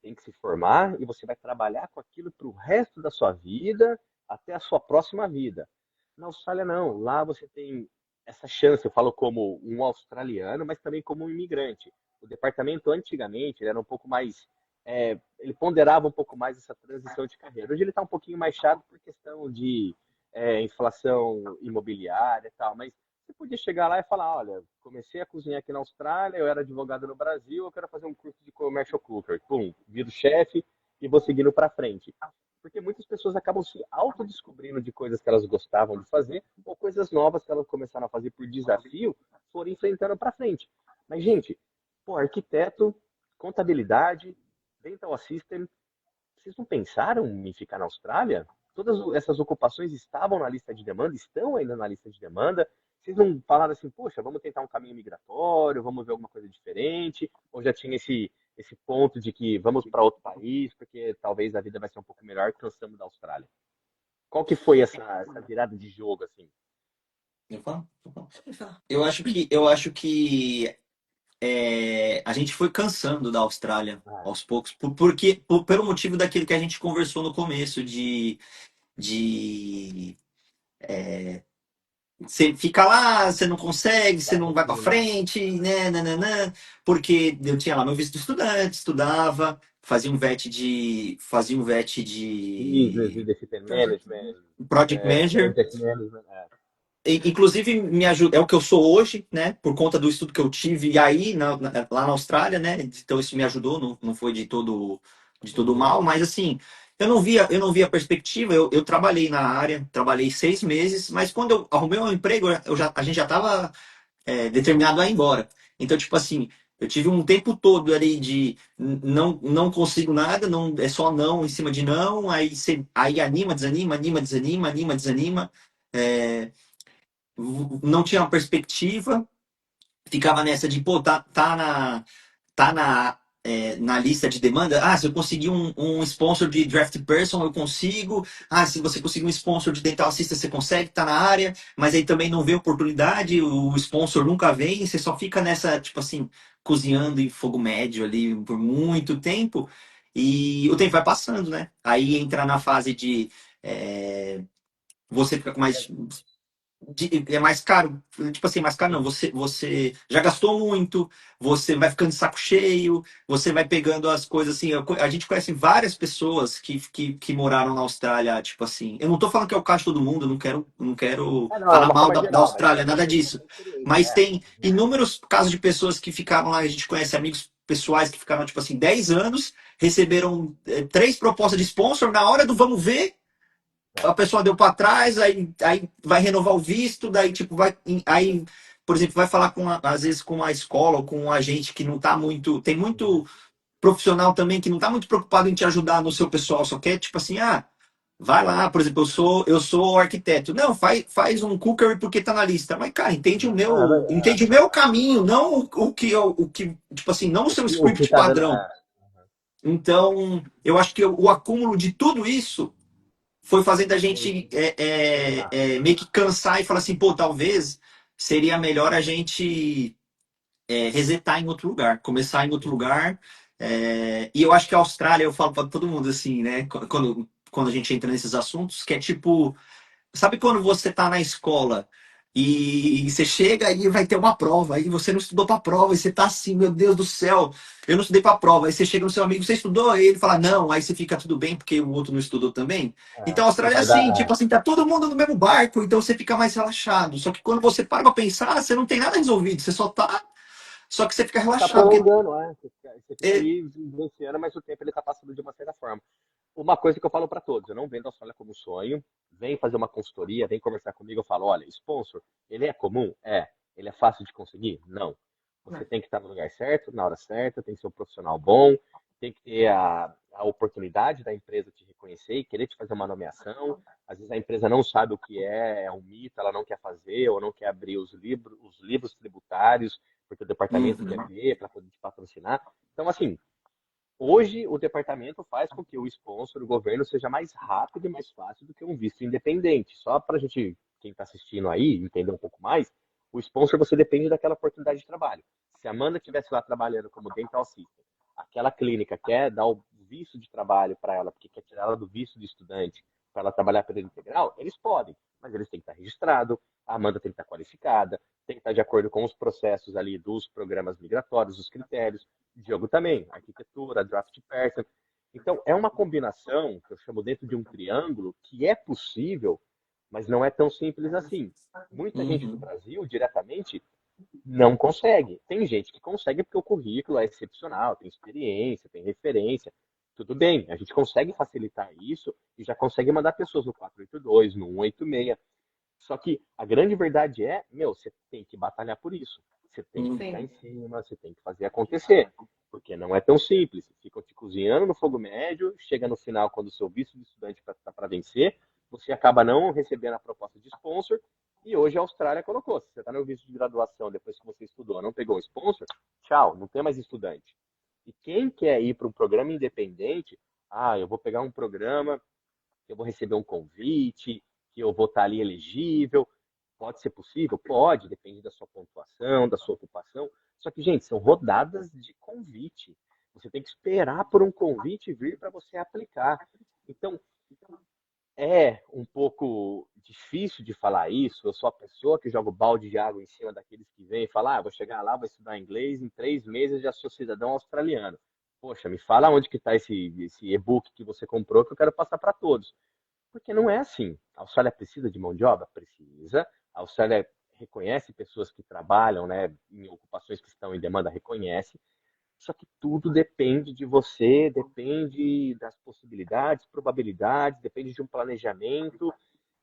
tem que se formar e você vai trabalhar com aquilo para o resto da sua vida, até a sua próxima vida. Na Austrália, não. Lá você tem essa chance. Eu falo como um australiano, mas também como um imigrante. O departamento, antigamente, ele era um pouco mais. Ele ponderava um pouco mais essa transição de carreira. Hoje ele está um pouquinho mais chato por questão de inflação imobiliária e tal, mas você podia chegar lá e falar, olha, comecei a cozinhar aqui na Austrália, eu era advogado no Brasil, eu quero fazer um curso de commercial cooker. Pum, viro chefe e vou seguindo para frente. Porque muitas pessoas acabam se autodescobrindo de coisas que elas gostavam de fazer ou coisas novas que elas começaram a fazer por desafio, foram enfrentando para frente. Mas, gente, pô, arquiteto, contabilidade, dental assistant, vocês não pensaram em ficar na Austrália? Todas essas ocupações estavam na lista de demanda, estão ainda na lista de demanda. Vocês não falaram assim, poxa, vamos tentar um caminho migratório, vamos ver alguma coisa diferente? Ou já tinha esse ponto de que vamos para outro país, porque talvez a vida vai ser um pouco melhor, cansamos da Austrália? Qual que foi essa virada de jogo, assim?
Eu falo?
Pode falar.
Eu acho que a gente foi cansando da Austrália
Ah,
aos poucos, pelo motivo daquilo que a gente conversou no começo, de você fica lá, você não consegue, você
da
não vai para
rotina.
frente, né, nananã, porque eu tinha lá meu visto de estudante, estudava, fazia um VET
Business,
de
leadership and management,
project manager.
project management.
inclusive, me ajuda, é o que eu sou hoje, né? Por conta do estudo que eu tive aí lá na Austrália, né? Então isso me ajudou, não foi de todo mal, mas assim, eu não via perspectiva. Eu trabalhei na área, trabalhei 6 meses, mas quando eu arrumei um emprego, a gente já estava determinado a ir embora. Então, tipo assim, eu tive um tempo todo ali de não consigo nada, não é só não em cima de não, aí anima, desanima, anima, desanima, anima, desanima. É, não tinha uma perspectiva, ficava nessa de, pô, tá na lista de demanda. Ah, se eu conseguir um sponsor de draft person, eu consigo. Ah, se você conseguir um sponsor de dental assistant, você consegue, tá na área, mas aí também não vê oportunidade, o sponsor nunca vem, você só fica nessa, tipo assim, cozinhando em fogo médio ali por muito tempo, e o tempo vai passando, né? Aí entra na fase de você fica com mais é mais caro, tipo assim, mais caro não, você já gastou muito, você vai ficando de saco cheio, você vai pegando as coisas assim, a gente conhece várias pessoas que moraram na Austrália, tipo assim, eu não tô falando que é o caso de todo mundo, eu não quero
É, não, é
falar
uma
mal
forma
da
geral, mas
Austrália,
cada
nada
pessoa
disso,
tem experiência,
mas
é.
tem inúmeros casos de pessoas que ficaram lá, a gente conhece amigos pessoais que ficaram, tipo assim, 10 anos, receberam 3 propostas de sponsor, na hora do vamos ver,
É.
a pessoa deu para trás, aí vai renovar o visto, daí tipo aí, por exemplo, vai falar às vezes com a escola ou com um agente que não está muito, tem muito profissional também que não está muito preocupado em te ajudar no seu pessoal, só quer tipo assim, vai lá, por exemplo, eu sou arquiteto, não, faz um cookery porque está na lista, mas cara, entende o meu caminho, não o que tipo assim, não o seu
O que
script
tá dando.
padrão. Então, eu acho que o acúmulo de tudo isso foi fazendo a gente meio que cansar e falar assim, pô, talvez seria melhor a gente resetar em outro lugar, começar em outro lugar. E eu acho que a Austrália, eu falo para todo mundo assim, né? Quando a gente entra nesses assuntos, que é tipo, sabe quando você está na escola e você chega e vai ter uma prova, aí você não estudou para a prova, e você tá assim, meu Deus do céu, eu não estudei para a prova. Aí você chega no seu amigo, você estudou? Aí ele fala, não, aí você fica tudo bem porque o outro não estudou também. Então a
Não
Austrália é
vai dar.
assim, tipo assim, tá todo mundo no mesmo barco, então você fica mais relaxado. Só que quando você para pra pensar, você não tem nada resolvido, você só que você fica
Você tá
relaxado, porque
prolongando, é. Você fica
é,
ali vivenciando, mas o tempo ele tá passando de uma certa forma. Uma coisa que eu falo para todos, eu não vendo a Austrália como sonho. Vem fazer uma consultoria, vem conversar comigo, eu falo, olha, sponsor, ele é comum? É. Ele é fácil de conseguir? Não. Você tem que estar no lugar certo, na hora certa, tem que ser um profissional bom, tem que ter a oportunidade da empresa te reconhecer e querer te fazer uma nomeação. Às vezes a empresa não sabe o que é um mito, ela não quer fazer ou não quer abrir os livros tributários, porque o departamento quer
uhum,
ver para poder te patrocinar. Então, assim, hoje, o departamento faz com que o sponsor, o governo, seja mais rápido e mais fácil do que um visto independente. Só para a gente, quem está assistindo aí, entender um pouco mais, o sponsor você depende daquela oportunidade de trabalho. Se a Amanda estivesse lá trabalhando como dental assistant, aquela clínica quer dar o visto de trabalho para ela, porque quer tirar ela do visto de estudante para ela trabalhar período integral, eles podem, mas eles têm que estar registrados, a Amanda tem que estar qualificada, tem que estar de acordo com os processos ali dos programas migratórios, os critérios. Diogo também, arquitetura, draft person. Então, é uma combinação que eu chamo dentro de um triângulo que é possível, mas não é tão simples assim. Muita gente do
uhum,
Brasil, diretamente, não consegue. Tem gente que consegue porque o currículo é excepcional, tem experiência, tem referência. Tudo bem, a gente consegue facilitar isso e já consegue mandar pessoas no 482, no 186. Só que a grande verdade é, meu, você tem que batalhar por isso. Você tem que ficar
Sim.
em cima, você tem que fazer acontecer. Porque não é tão simples. Ficam te cozinhando no fogo médio, chega no final, quando o seu visto de estudante está para vencer, você acaba não recebendo a proposta de sponsor, e hoje a Austrália colocou. Se você está no visto de graduação, depois que você estudou, não pegou o sponsor, tchau, não tem mais estudante. E quem quer ir para um programa independente, eu vou pegar um programa que eu vou receber um convite, que eu vou estar ali elegível. Pode ser possível? Pode, depende da sua pontuação, da sua ocupação. Só que, gente, são rodadas de convite. Você tem que esperar por um convite vir para você aplicar. Então, é um pouco difícil de falar isso. Eu sou a pessoa que joga o balde de água em cima daqueles que vêm e fala: vou chegar lá, vou estudar inglês, em 3 meses já sou cidadão australiano. Poxa, me fala onde que está esse e-book que você comprou que eu quero passar para todos. Porque não é assim. A Austrália precisa de mão de obra? Precisa. A Austrália reconhece pessoas que trabalham, né, em ocupações que estão em demanda, reconhece. Só que tudo depende de você, depende das possibilidades, probabilidades, depende de um planejamento.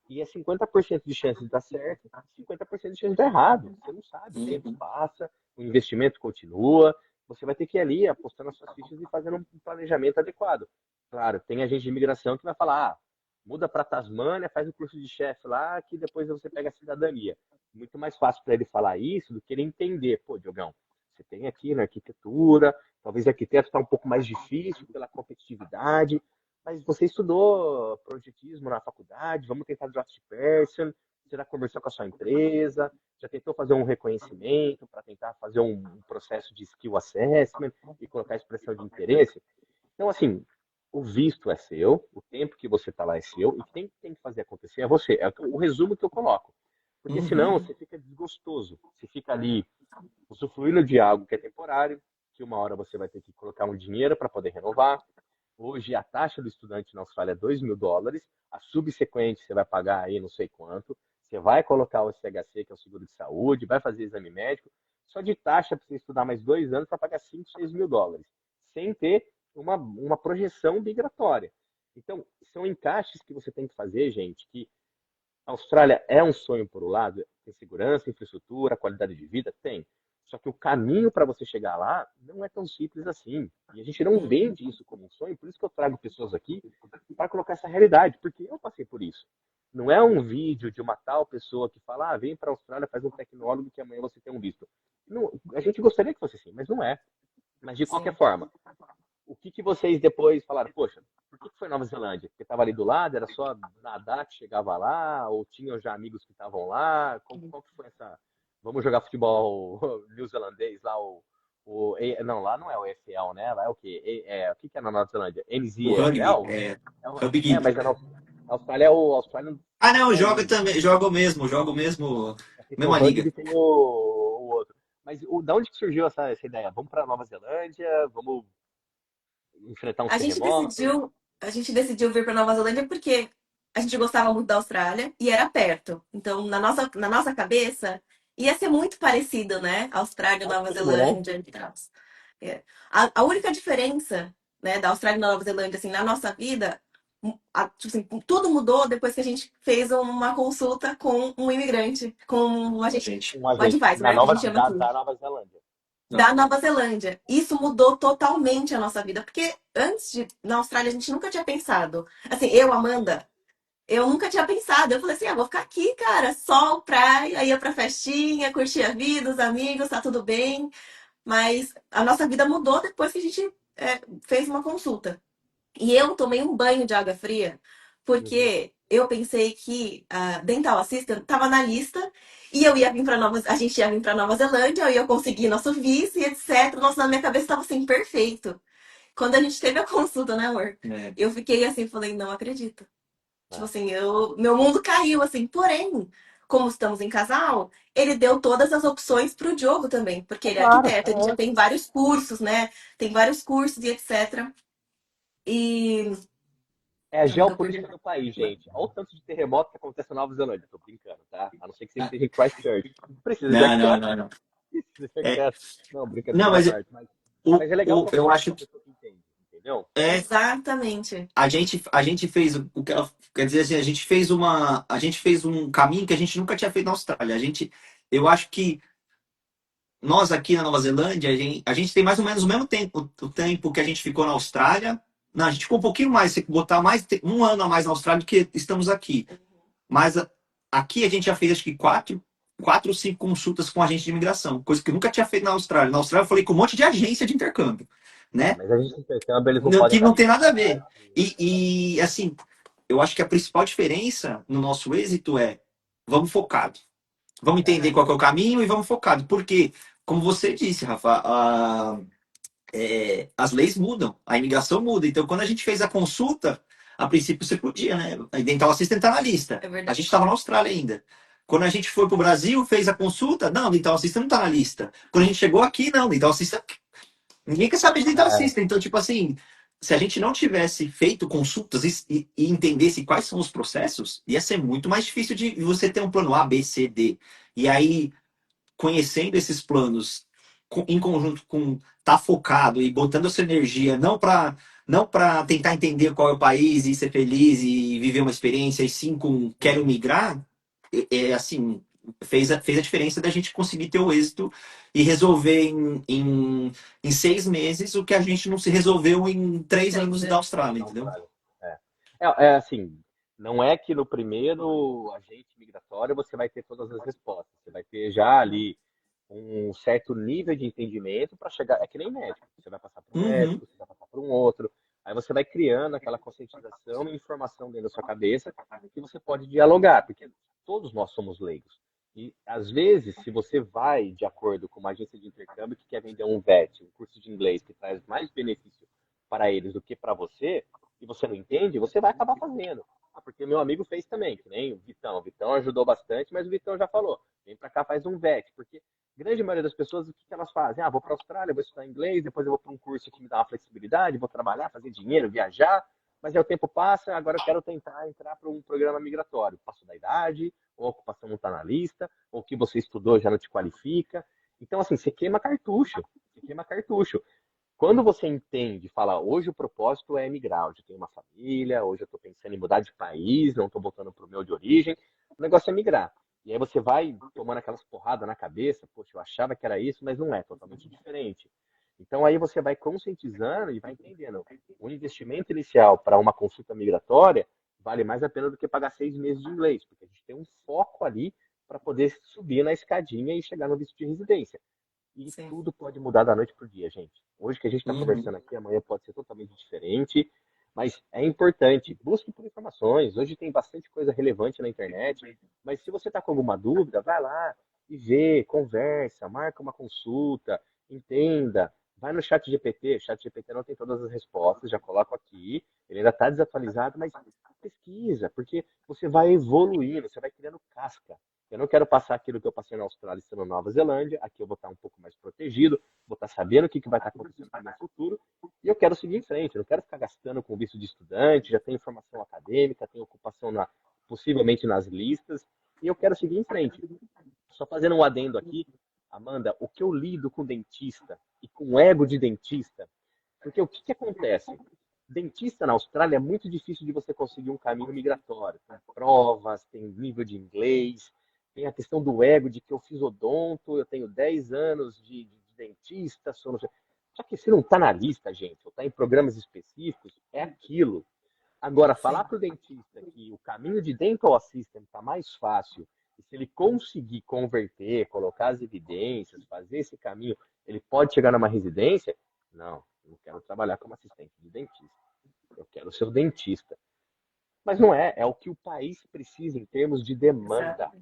E é 50% de chance de dar certo, 50% de chance de dar errado. Você não sabe, o tempo passa, o investimento continua, você vai ter que ir ali apostando as suas fichas e fazendo um planejamento adequado. Claro, tem agente de imigração que vai falar, muda para Tasmânia, faz o curso de chefe lá, que depois você pega a cidadania. Muito mais fácil para ele falar isso do que ele entender. Pô, Diogão, você tem aqui na arquitetura, talvez arquiteto está um pouco mais difícil pela competitividade, mas você estudou projetismo na faculdade, vamos tentar draft person, você já conversou com a sua empresa, já tentou fazer um reconhecimento para tentar fazer um processo de skill assessment e colocar expressão de interesse. Então, assim, o visto é seu, o tempo que você está lá é seu, e quem tem que fazer acontecer é você. É o resumo que eu coloco. Porque senão você fica desgostoso. Você fica ali usufruindo de algo que é temporário, que uma hora você vai ter que colocar um dinheiro para poder renovar. Hoje a taxa do estudante na Austrália é $2.000, a subsequente você vai pagar aí não sei quanto, você vai colocar o SHC, que é o seguro de saúde, vai fazer exame médico, só de taxa para você estudar mais 2 anos para pagar $5, $6.000, sem ter uma projeção migratória. Então, são encaixes que você tem que fazer, gente, que a Austrália é um sonho por um lado, tem segurança, infraestrutura, qualidade de vida, tem. Só que o caminho para você chegar lá não é tão simples assim. E a gente não vende isso como um sonho, por isso que eu trago pessoas aqui para colocar essa realidade, porque eu passei por isso. Não é um vídeo de uma tal pessoa que fala, vem para a Austrália, faz um tecnólogo que amanhã você tem um visto. Não, a gente gostaria que fosse assim, mas não é. Mas de qualquer
Sim.
forma, o que vocês depois falaram? Poxa, por que foi Nova Zelândia? Porque estava ali do lado, era só nadar que chegava lá, ou tinham já amigos que estavam lá? Qual que foi essa? Vamos jogar futebol neozelandês lá, não, lá não é o EFL, né? Lá é o quê? O que é na Nova Zelândia?
O rugby,
NZFL?
rugby.
Mas na Austrália é o Australian
Ah, não,
Football
joga
League.
também, jogo mesmo,
Aqui tem o
mesma liga.
rugby, tem o outro. Mas da onde que surgiu essa ideia? Vamos para Nova Zelândia, vamos enfrentar uns
A gente
terremotos?
decidiu, a gente decidiu vir para Nova Zelândia porque a gente gostava muito da Austrália e era perto. Então, na nossa cabeça, ia ser muito parecido, né? Austrália,
É o
Nova
primo, né?
Zelândia e tal. É. A única diferença, né, da Austrália e da Nova Zelândia, assim, na nossa vida, tipo assim, tudo mudou depois que a gente fez uma consulta com um imigrante, com um agente,
Gente.
Um
um
agente
advisor, que a gente chama aqui,
da Nova Zelândia.
da Nova Zelândia. Isso mudou totalmente a nossa vida, porque antes de na Austrália a gente nunca tinha pensado. Assim, eu, Amanda, eu nunca tinha pensado. Eu falei assim, vou ficar aqui, cara, sol, praia, ia pra festinha, curtir a vida, os amigos, tá tudo bem. Mas a nossa vida mudou depois que a gente fez uma consulta. E eu tomei um banho de água fria,
Uhum.
porque eu pensei que a Dental Assistant estava na lista e eu ia vir para a gente ia vir para Nova Zelândia, eu ia conseguir nosso visto e etc. Nossa, na minha cabeça estava assim, perfeito. Quando a gente teve a consulta, né, amor?
É.
Eu fiquei assim, falei, não acredito. Tipo
É.
assim, meu mundo caiu, assim. Porém, como estamos em casal, ele deu todas as opções pro Diogo também, porque
É
ele é
claro,
arquiteto, ele já tem vários cursos, né? Tem vários cursos e etc. E.
é a
Amiga, eu
geopolítica
perdi.
do país, gente. Olha o tanto de terremoto que acontece na Nova Zelândia. Tô brincando, tá? A não ser que você esteja em Christchurch. Precisa de
Não, não,
arquiteto.
não, não.
Precisa de
É,
arquiteto. Não,
não,
brincadeira à
mas
parte. Mas é legal
eu
conversar com
acho
uma
que
pessoa que entende, entendeu?
Exatamente.
a gente fez o que ela quer dizer assim, a gente fez um caminho que a gente nunca tinha feito na Austrália. Eu acho que nós aqui na Nova Zelândia, a gente tem mais ou menos o mesmo tempo, o tempo que a gente ficou na Austrália. Não, a gente ficou um pouquinho mais, se botar mais um ano a mais na Austrália do que estamos aqui. Mas aqui a gente já fez acho que quatro ou cinco consultas com agente de imigração, coisa que eu nunca tinha feito na Austrália. Na Austrália eu falei com um monte de agência de intercâmbio,
É,
né?
mas a gente intercâmbio, eles não podem
Que
dar
não tem
visto.
nada a ver. E assim, eu acho que a principal diferença no nosso êxito é vamos focado. Vamos entender qual que é o caminho e vamos focado. Porque, como você disse, Rafa, as leis mudam, a imigração muda. Então, quando a gente fez a consulta, a princípio você podia, né? A Dental Assistant está na lista.
É
A gente
verdade.
estava na Austrália ainda. Quando a gente foi para o Brasil, fez a consulta, não, Dental Assistant não está na lista. Quando a gente chegou aqui, não, Dental Assistant. Ninguém quer saber de Dental
É,
Assistant. Então, tipo assim, se a gente não tivesse feito consultas e entendesse quais são os processos, ia ser muito mais difícil de você ter um plano A, B, C, D. E aí, conhecendo esses planos em conjunto com tá focado e botando a sua energia não para tentar entender qual é o país e ser feliz e viver uma experiência, e sim com quero migrar, assim, fez a diferença da gente conseguir ter o êxito e resolver em 6 meses o que a gente não se resolveu em 3 anos da Austrália,
Na
entendeu?
Austrália. É. É assim, não é que no primeiro agente migratório você vai ter todas as respostas. Você vai ter já ali um certo nível de entendimento para chegar. É que nem médico. Você vai passar por um
Uhum.
médico, você vai passar por um outro. Aí você vai criando aquela conscientização e informação dentro da sua cabeça que você pode dialogar, porque todos nós somos leigos. E às vezes, se você vai de acordo com uma agência de intercâmbio que quer vender um VET, um curso de inglês que traz mais benefício para eles do que para você, e você não entende, você vai acabar fazendo. Ah, porque meu amigo fez também, que nem o Vitão. O Vitão ajudou bastante, mas o Vitão já falou: vem para cá, faz um VET, porque a grande maioria das pessoas, o que elas fazem? Ah, vou para a Austrália, vou estudar inglês, depois eu vou para um curso que me dá uma flexibilidade, vou trabalhar, fazer dinheiro, viajar, mas aí o tempo passa, agora eu quero tentar entrar para um programa migratório. Passou da idade, ou a ocupação não está na lista, ou o que você estudou já não te qualifica. Então, assim, você queima cartucho, você queima cartucho. Quando você entende, fala, hoje o propósito é emigrar, hoje eu tenho uma família, hoje eu estou pensando em mudar de país, não estou voltando para o meu de origem, o negócio é migrar. E aí você vai tomando aquelas porradas na cabeça, poxa, eu achava que era isso, mas não é, totalmente diferente. Então aí você vai conscientizando e vai entendendo. O investimento inicial para uma consulta migratória vale mais a pena do que pagar 6 meses de inglês, porque a gente tem um foco ali para poder subir na escadinha e chegar no visto de residência. E
Sim.
tudo pode mudar da noite pro dia, gente. Hoje que a gente está
Uhum.
conversando aqui, amanhã pode ser totalmente diferente, mas é importante. Busque por informações. Hoje tem bastante coisa relevante na internet, mas se você está com alguma dúvida, vai lá e vê, conversa, marca uma consulta, entenda. Vai no chat GPT. O chat GPT não tem todas as respostas, já coloco aqui. Ele ainda está desatualizado, mas pesquisa, porque você vai evoluindo, você vai criando casca. Eu não quero passar aquilo que eu passei na Austrália e na Nova Zelândia. Aqui eu vou estar um pouco mais protegido, vou estar sabendo o que vai estar acontecendo no meu futuro. E eu quero seguir em frente. Eu não quero ficar gastando com visto de estudante. Já tenho formação acadêmica, tenho ocupação possivelmente nas listas. E eu quero seguir em frente. Só fazendo um adendo aqui, Amanda, o que eu lido com dentista e com ego de dentista, porque o que acontece? Dentista na Austrália é muito difícil de você conseguir um caminho migratório. Tem provas, tem nível de inglês, tem a questão do ego de que eu fiz odonto, eu tenho 10 anos de dentista, sou não sei. Só que se não está na lista, gente, ou está em programas específicos, é aquilo. Agora, falar
Sim.
para o dentista que o caminho de dental assistant está mais fácil, e se ele conseguir converter, colocar as evidências, fazer esse caminho, ele pode chegar numa residência? Não, eu não quero trabalhar como assistente de dentista. Eu quero ser o dentista. Mas não é, é o que o país precisa em termos de demanda.
Exato.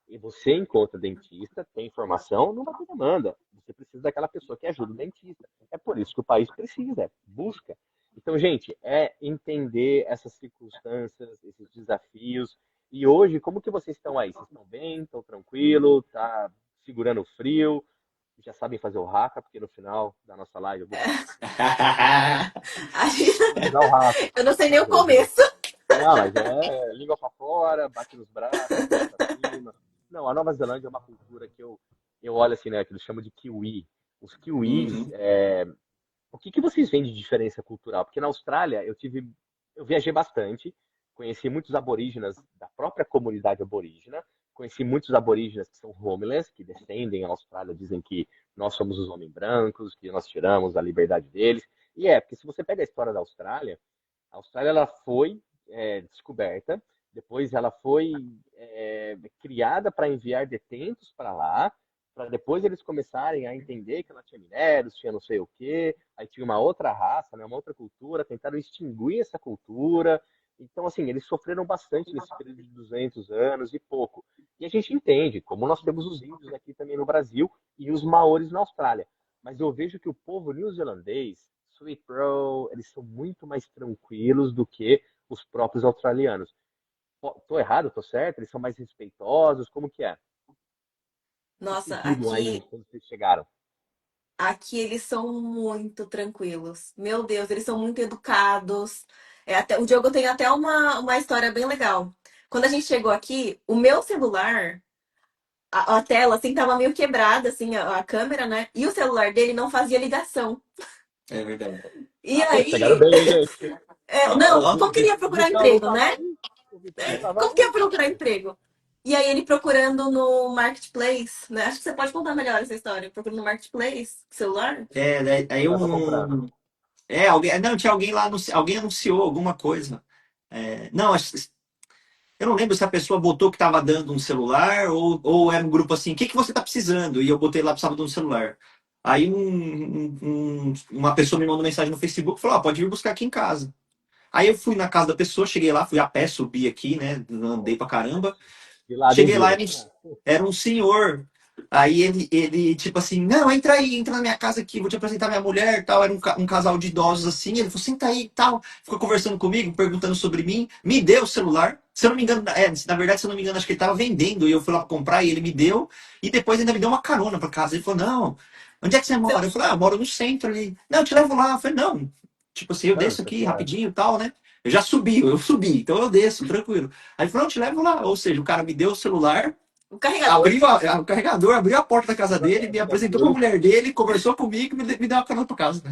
E você encontra dentista, tem formação, não vai ter demanda. Você precisa daquela pessoa que ajuda o dentista. É por isso que o país precisa, busca. Então, gente, é entender essas circunstâncias, esses desafios. E hoje, como que vocês estão aí? Vocês estão bem? Estão tranquilos? Tá segurando o frio? Já sabem fazer o haka, porque no final da nossa live eu vou
A gente-
usar o haka.
Eu não sei nem o
Fazer, gente.
começo.
Não, mas é língua pra fora, bate nos braços, cabeça pra cima. Não, a Nova Zelândia é uma cultura que eu olho assim, né, que eles chamam de kiwi. Os kiwis,
Uhum.
o que que vocês veem de diferença cultural? Porque na Austrália eu viajei bastante, conheci muitos aborígenas da própria comunidade aborígena, conheci muitos aborígenas que são homeless, que descendem à Austrália, dizem que nós somos os homens brancos, que nós tiramos a liberdade deles. E porque se você pega a história da Austrália, a Austrália ela foi descoberta, depois ela foi criada para enviar detentos para lá, para depois eles começarem a entender que ela tinha minérios, tinha não sei o quê, aí tinha uma outra raça, né, uma outra cultura, tentaram extinguir essa cultura. Então, assim, eles sofreram bastante nesse período de 200 anos e pouco. E a gente entende, como nós temos os índios aqui também no Brasil e os maores na Austrália. Mas eu vejo que o povo neozelandês, Sweet Row, eles são muito mais tranquilos do que os próprios australianos. Tô errado, tô certo? Eles são mais respeitosos? Como que é? O que vocês
Nossa,
viram aí
aqui
quando vocês chegaram?
Aqui eles são muito tranquilos. Meu Deus, eles são muito educados. O Diogo tem até uma história bem legal. Quando a gente chegou aqui, o meu celular, a tela, assim, tava meio quebrada, assim, a câmera, né? E o celular dele não fazia ligação.
É verdade.
E
Pô, chegaram
aí,
bem, hein, gente?
não,
Ó,
como que ele ia
O
procurar
Vitão
emprego,
tava
né?
aí. O Vitão tava
Como que ia
aí.
procurar emprego? E aí ele procurando no Marketplace, né? Acho que você pode contar melhor essa história. Procurando no Marketplace, celular.
aí
Dá pra comprar.
alguém, não, tinha alguém lá, alguém anunciou alguma coisa. Não, eu não lembro se a pessoa botou que estava dando um celular ou era um grupo assim, o que você está precisando? E eu botei lá, precisava de um celular. Aí uma pessoa me mandou mensagem no Facebook e falou, pode vir buscar aqui em casa. Aí eu fui na casa da pessoa, cheguei lá, fui a pé, subi aqui, né? Andei pra caramba.
De lado em
Cheguei lá,
Minas.
era um senhor. Aí ele, tipo assim, não, entra aí, entra na minha casa aqui, vou te apresentar minha mulher e tal. Era um casal de idosos assim. Ele falou, senta aí e tal. Ficou conversando comigo, perguntando sobre mim. Me deu o celular. Se eu não me engano, na verdade, se eu não me engano, acho que ele tava vendendo. E eu fui lá pra comprar e ele me deu. E depois ainda me deu uma carona pra casa. Ele falou, não, onde é que você mora? Eu falei, eu moro no centro ali. Não, eu te levo lá. Eu falei, não. Tipo assim, eu
Mano,
desço
você
aqui
tá.
rapidinho e tal, né? Eu subi, então eu desço, tranquilo. Aí ele falou, não, te levo lá. Ou seja, o cara me deu o celular,
O carregador.
abriu o carregador, abriu a porta da casa dele, me apresentou pra mulher dele, conversou comigo e me deu uma carona pra casa.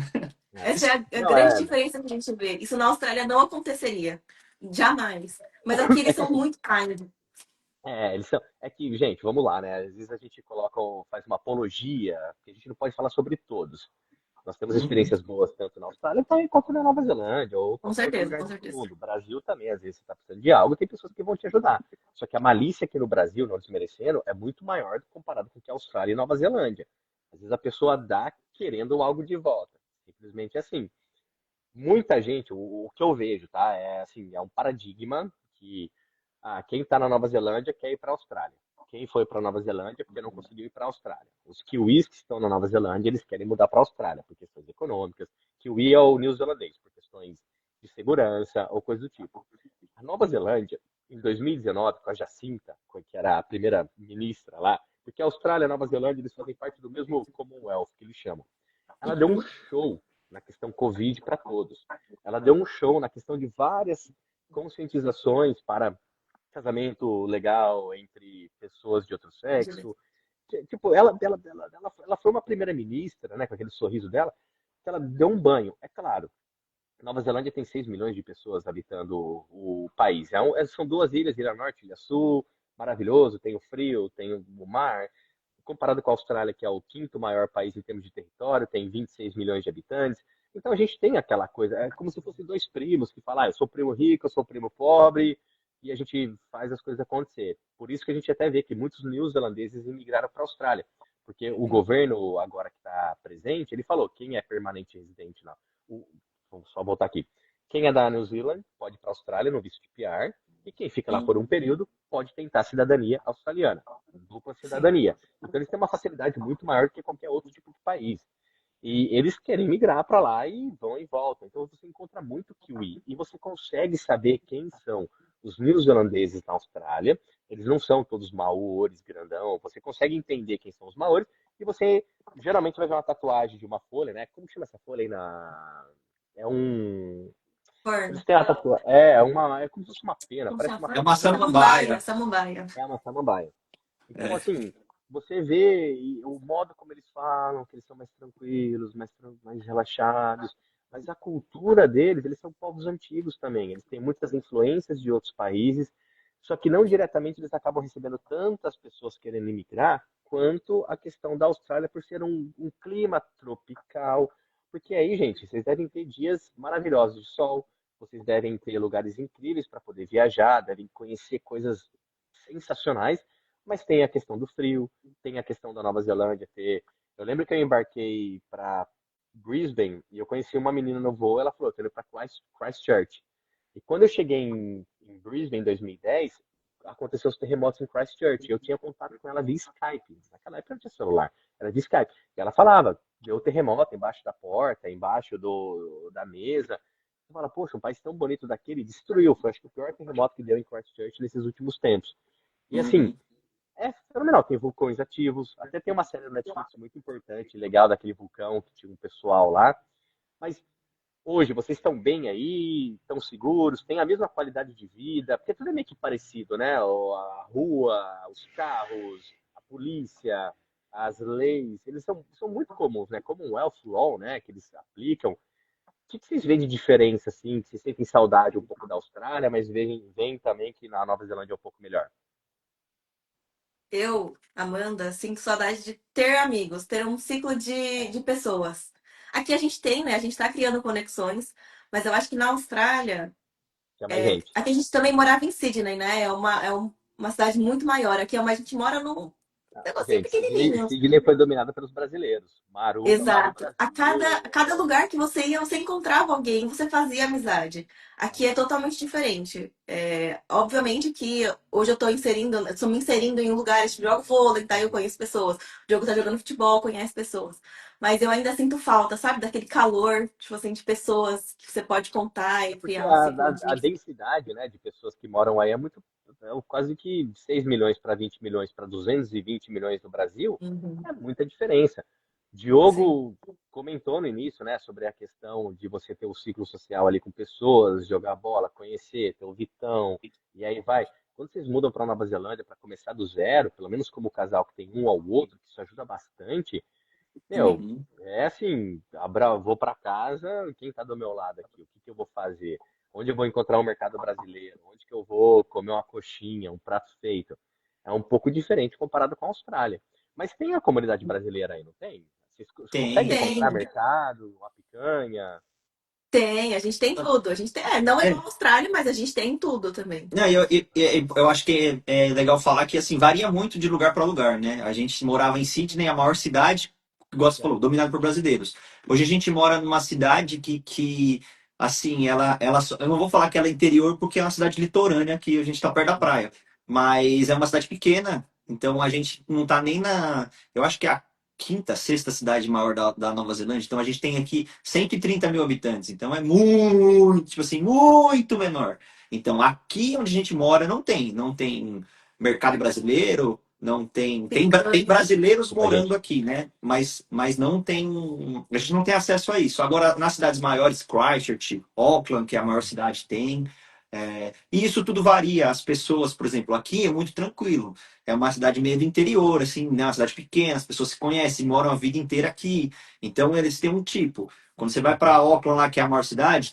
É.
Essa é a
Não,
grande diferença que a gente vê. Isso na Austrália não aconteceria. Jamais. Mas aqui eles
é que
são
assim,
muito kind.
eles são. É que, gente, vamos lá, né? Às vezes a gente coloca, faz uma apologia, que a gente não pode falar sobre todos. Nós temos
Uhum.
experiências boas tanto na Austrália quanto na Nova Zelândia ou
Com
qualquer outro
certeza,
lugar
com
desse
certeza.
mundo. O Brasil também, às vezes, você está precisando de algo, tem pessoas que vão te ajudar. Só que a malícia aqui no Brasil, não desmerecendo, é muito maior comparado com o que a Austrália e Nova Zelândia. Às vezes a pessoa dá querendo algo de volta. Simplesmente assim. Muita gente, o que eu vejo, tá? É assim, é um paradigma que quem está na Nova Zelândia quer ir para a Austrália. Quem foi para a Nova Zelândia porque não conseguiu ir para a Austrália. Os kiwis que estão na Nova Zelândia, eles querem mudar para a Austrália por questões econômicas. Kiwi é o neozelandês, por questões de segurança ou coisa do tipo. A Nova Zelândia, em 2019, com a Jacinta, que era a primeira ministra lá, porque a Austrália e a Nova Zelândia, eles fazem parte do mesmo Commonwealth, que eles chamam. Ela deu um
Uhum.
show na questão Covid para todos. Ela deu um show na questão de várias conscientizações para casamento legal entre pessoas de outro sexo. Tipo, ela foi uma primeira-ministra, né, com aquele sorriso dela, que ela deu um banho. É claro, Nova Zelândia tem 6 milhões de pessoas habitando o país. São duas ilhas, Ilha Norte e Ilha Sul, maravilhoso, tem o frio, tem o mar. Comparado com a Austrália, que é o quinto maior país em termos de território, tem 26 milhões de habitantes. Então a gente tem aquela coisa, é como se fossem dois primos que falam, eu sou primo rico, eu sou primo pobre, e a gente faz as coisas acontecer. Por isso que a gente até vê que muitos neozelandeses imigraram para a Austrália, porque o governo agora que está presente, ele falou, quem é permanente residente lá? Vamos só voltar aqui. Quem é da New Zealand pode ir para a Austrália no visto de PR, e quem fica lá por um
Sim,
período pode tentar a cidadania australiana, dupla
sim.
cidadania. Então eles têm uma facilidade muito maior do que qualquer outro tipo de país. E eles querem migrar para lá e vão e voltam. Então você encontra muito kiwi e você consegue saber quem são os neozelandeses na Austrália. Eles não são todos maores, grandão. Você consegue entender quem são os maores e você geralmente vai ver uma tatuagem de uma folha, né? Como chama essa folha aí na é um. Eles
Forno.
têm a tatuagem. É como se fosse uma pena,
Como
parece
chama
uma
É
forno?
uma
pena.
Samambaia,
samambaia.
samambaia.
É uma samambaia. Então,
É.
assim, você vê o modo como eles falam, que eles são mais tranquilos, mais relaxados, mas a cultura deles, eles são povos antigos também. Eles têm muitas influências de outros países, só que não diretamente eles acabam recebendo tantas pessoas querendo imigrar, quanto a questão da Austrália por ser um clima tropical. Porque aí, gente, vocês devem ter dias maravilhosos de sol, vocês devem ter lugares incríveis para poder viajar, devem conhecer coisas sensacionais, mas tem a questão do frio, tem a questão da Nova Zelândia ter. Eu lembro que eu embarquei para Brisbane e eu conheci uma menina no voo, ela falou, eu tô indo para Christchurch. E quando eu cheguei em Brisbane em 2010, aconteceu os terremotos em Christchurch. Eu tinha contato com ela via Skype. Naquela época não tinha celular, era via Skype. E ela falava, deu terremoto embaixo da porta, embaixo da mesa. Você fala, poxa, um país tão bonito daquele destruiu. Foi acho que o pior terremoto que deu em Christchurch nesses últimos tempos. E assim,
Uhum.
é fenomenal. Tem vulcões ativos, até tem uma série no Netflix muito importante, legal, daquele vulcão que tinha um pessoal lá. Mas hoje, vocês estão bem aí? Estão seguros? Tem a mesma qualidade de vida? Porque tudo é meio que parecido, né? A rua, os carros, a polícia, as leis, eles são muito comuns, né? Commonwealth Law, né? Que eles aplicam. O que vocês veem de diferença, assim? Que vocês sentem saudade um pouco da Austrália, mas veem também que na Nova Zelândia é um pouco melhor?
Eu, Amanda, sinto saudade de ter amigos, ter um ciclo de pessoas. Aqui a gente tem, né? A gente tá criando conexões, mas eu acho que na Austrália,
Tinha mais gente.
aqui a gente também morava em Sydney, né? Uma cidade muito maior. Aqui a gente mora num negocinho
Gente, Sydney,
pequenininho.
Sydney foi dominada pelos brasileiros. Maru
Exato.
Brasil.
A cada lugar que você ia, você encontrava alguém, você fazia amizade. Aqui é totalmente diferente. Obviamente que hoje estou me inserindo em lugares que jogo vôlei, tá? Eu conheço pessoas. O Diogo tá jogando futebol, conhece pessoas. Mas eu ainda sinto falta, sabe? Daquele calor, tipo assim, de pessoas que você pode contar
É
e
porque
criar um ciclo de.
a densidade, né, de pessoas que moram aí é muito, quase que 6 milhões para 20 milhões para 220 milhões no Brasil,
Uhum.
é muita diferença.
Sim.
Diogo comentou no início, né, sobre a questão de você ter o ciclo social ali com pessoas, jogar bola, conhecer, ter o Vitão, e aí vai. Quando vocês mudam para Nova Zelândia para começar do zero, pelo menos como casal que tem um ao outro, que isso ajuda bastante, meu,
Uhum.
é assim, vou para casa, quem tá do meu lado aqui? O que que eu vou fazer? Onde eu vou encontrar um mercado brasileiro? Onde que eu vou comer uma coxinha, um prato feito? É um pouco diferente comparado com a Austrália. Mas tem a comunidade brasileira aí, não tem? Vocês conseguem
Tem.
encontrar
Tem,
mercado, uma picanha?
tem, a gente tem tudo. A gente tem, não é igual a Austrália, mas a gente tem tudo também.
Não, eu acho que é legal falar que assim varia muito de lugar para lugar, né? A gente morava em Sydney, a maior cidade, igual você falou, dominada por brasileiros. Hoje a gente mora numa cidade que assim, eu não vou falar que ela é interior porque é uma cidade litorânea, que a gente está perto da praia, mas é uma cidade pequena, então a gente não tá nem na, eu acho que é a quinta, sexta cidade maior da Nova Zelândia, então a gente tem aqui 130 mil habitantes, então é muito, tipo assim, muito menor. Então, aqui onde a gente mora não tem mercado brasileiro, não tem, tem
Picanha.
brasileiros
Desculpa,
morando
gente.
aqui, né? Mas não tem, a gente não tem acesso a isso. Agora, nas cidades maiores, Christchurch, Auckland, que é a maior cidade, tem. E isso tudo varia. As pessoas, por exemplo, aqui é muito tranquilo. É uma cidade meio do interior, assim, né? Uma cidade pequena, as pessoas se conhecem, moram a vida inteira aqui. Então, eles têm um tipo. Quando você vai para Auckland, lá, que é a maior cidade,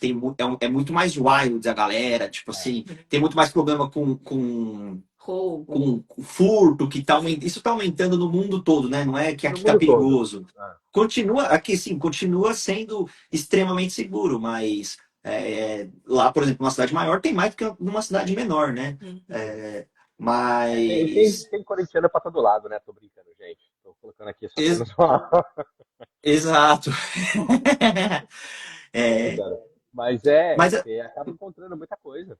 é muito mais wild a galera, tipo assim, tem muito mais problema
Roubo.
com furto, isso está aumentando no mundo todo, né? Não é que
No
aqui tá
mundo todo.
perigoso. Continua, aqui sim, continua sendo extremamente seguro, mas lá, por exemplo, numa cidade maior tem mais do que numa cidade menor, né?
Uhum.
É,
Tem,
mas.
tem corintiano para todo lado, né? Tô brincando, gente. Tô colocando aqui só
ex-
apenas uma.
Exato.
Tô
É,
brincando. Mas
mas
você acaba encontrando muita coisa.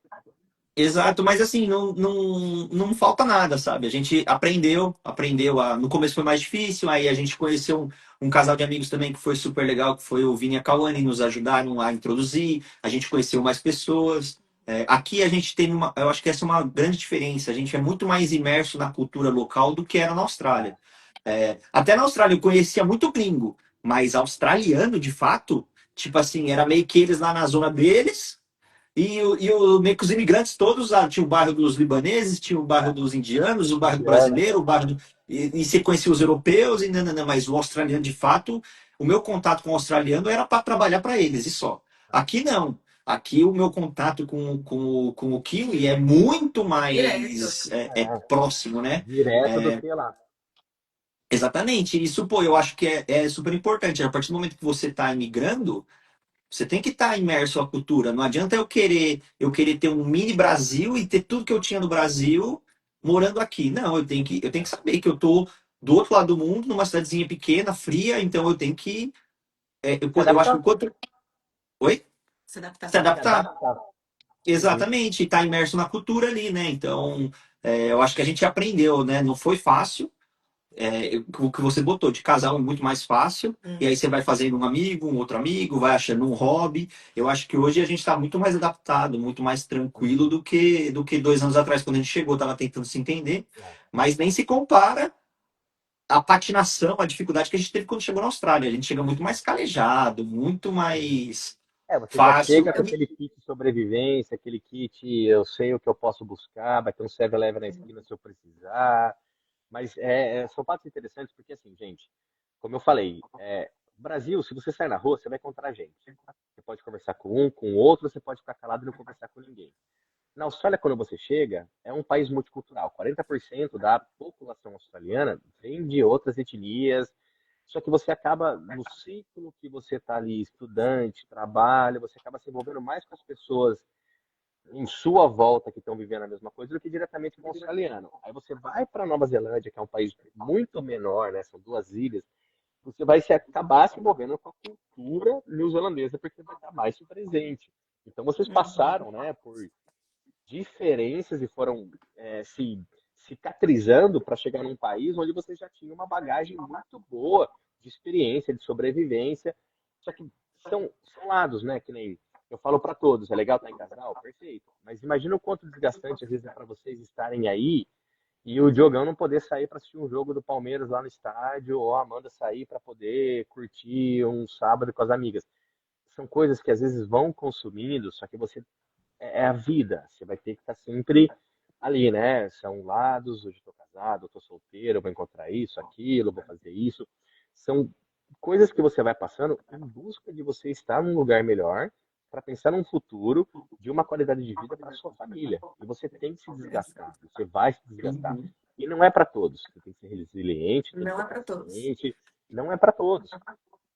Exato, mas assim, não falta nada, sabe? A gente aprendeu no começo foi mais difícil, aí a gente conheceu um casal de amigos também que foi super legal, que foi o Vini e a Cauane, nos ajudaram a introduzir, a gente conheceu mais pessoas. Aqui a gente tem eu acho que essa é uma grande diferença, a gente é muito mais imerso na cultura local do que era na Austrália. Até na Austrália eu conhecia muito gringo, mas australiano, de fato, tipo assim, era meio que eles lá na zona deles, meio que os imigrantes todos, tinha o bairro dos libaneses, tinha o bairro dos indianos, o bairro do
Indiana.
brasileiro, e você conhecia os europeus, e não, mas o australiano, de fato, o meu contato com o australiano era para trabalhar para eles, e só. Aqui não. Aqui o meu contato com o Kiwi é muito
Direto.
mais próximo, né?
Direto do
É,
que lá.
exatamente. Isso, pô, eu acho que é super importante. A partir do momento que você está imigrando, você tem que estar imerso à cultura. Não adianta eu querer ter um mini Brasil e ter tudo que eu tinha no Brasil morando aqui. Não, eu tenho que saber que eu tô do outro lado do mundo, numa cidadezinha pequena, fria, então eu tenho que.
Se
Eu acho que
adaptar.
o quanto. Oi?
Se adaptar.
Se
Se
adaptar.
adaptar. Uhum.
Exatamente, e estar imerso na cultura ali, né? Então, eu acho que a gente aprendeu, né? Não foi fácil, o que você botou de casal é muito mais fácil, e aí você vai fazendo um amigo, um outro amigo, vai achando um hobby. Eu acho que hoje a gente está muito mais adaptado, muito mais tranquilo do que 2 anos atrás, quando a gente chegou, estava tentando se entender, mas nem se compara a patinação, a dificuldade que a gente teve quando chegou na Austrália. A gente chega muito mais calejado, muito mais
Você já
fácil.
chega com aquele kit de sobrevivência, aquele kit, eu sei o que eu posso buscar, vai ter um 7-Eleven na esquina se eu precisar. Mas são fatos interessantes porque, assim, gente, como eu falei, Brasil, se você sair na rua, você vai encontrar gente. Você pode conversar com um, com o outro, você pode ficar calado e não conversar com ninguém. Na Austrália, quando você chega, é um país multicultural. 40% da população australiana vem de outras etnias. Só que você acaba, no ciclo que você está ali, estudante, trabalho, você acaba se envolvendo mais com as pessoas em sua volta que estão vivendo a mesma coisa do que diretamente com o australiano. Aí você vai para Nova Zelândia, que é um país muito menor, né? São 2 ilhas. Você vai se acabar se envolvendo com a cultura neozelandesa porque vai estar mais presente. Então vocês passaram, né, por diferenças e foram se cicatrizando para chegar num país onde você já tinha uma bagagem muito boa de experiência, de sobrevivência. Só que são lados, né? Que nem eu falo para todos, é legal estar em casal? Perfeito. Mas imagina o quanto desgastante às vezes é para vocês estarem aí e o Diogão não poder sair para assistir um jogo do Palmeiras lá no estádio, ou a Amanda sair para poder curtir um sábado com as amigas. São coisas que às vezes vão consumindo, só que você é a vida. Você vai ter que estar sempre ali, né? São lados, hoje estou casado, estou solteiro, vou encontrar isso, aquilo, vou fazer isso. São coisas que você vai passando em busca de você estar num lugar melhor, para pensar num futuro de uma qualidade de vida para sua família. E você tem que se desgastar, você vai se desgastar. E não é para todos. Você tem que ser resiliente, tem que
Não
ter
é para todos.
paciente. Não é para todos.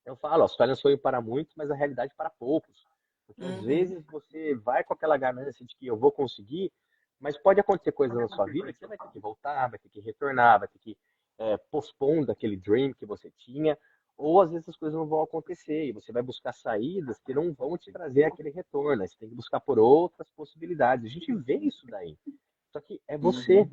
Eu falo, a Austrália é um sonho para muitos, mas a realidade para poucos. Porque às
Uhum.
vezes você vai com aquela ganância de que eu vou conseguir, mas pode acontecer coisas na sua vida que você vai ter que voltar, vai ter que retornar, vai ter que postpone daquele dream que você tinha, ou às vezes as coisas não vão acontecer e você vai buscar saídas que não vão te trazer aquele retorno. Aí você tem que buscar por outras possibilidades. A gente vê isso daí. Só que é você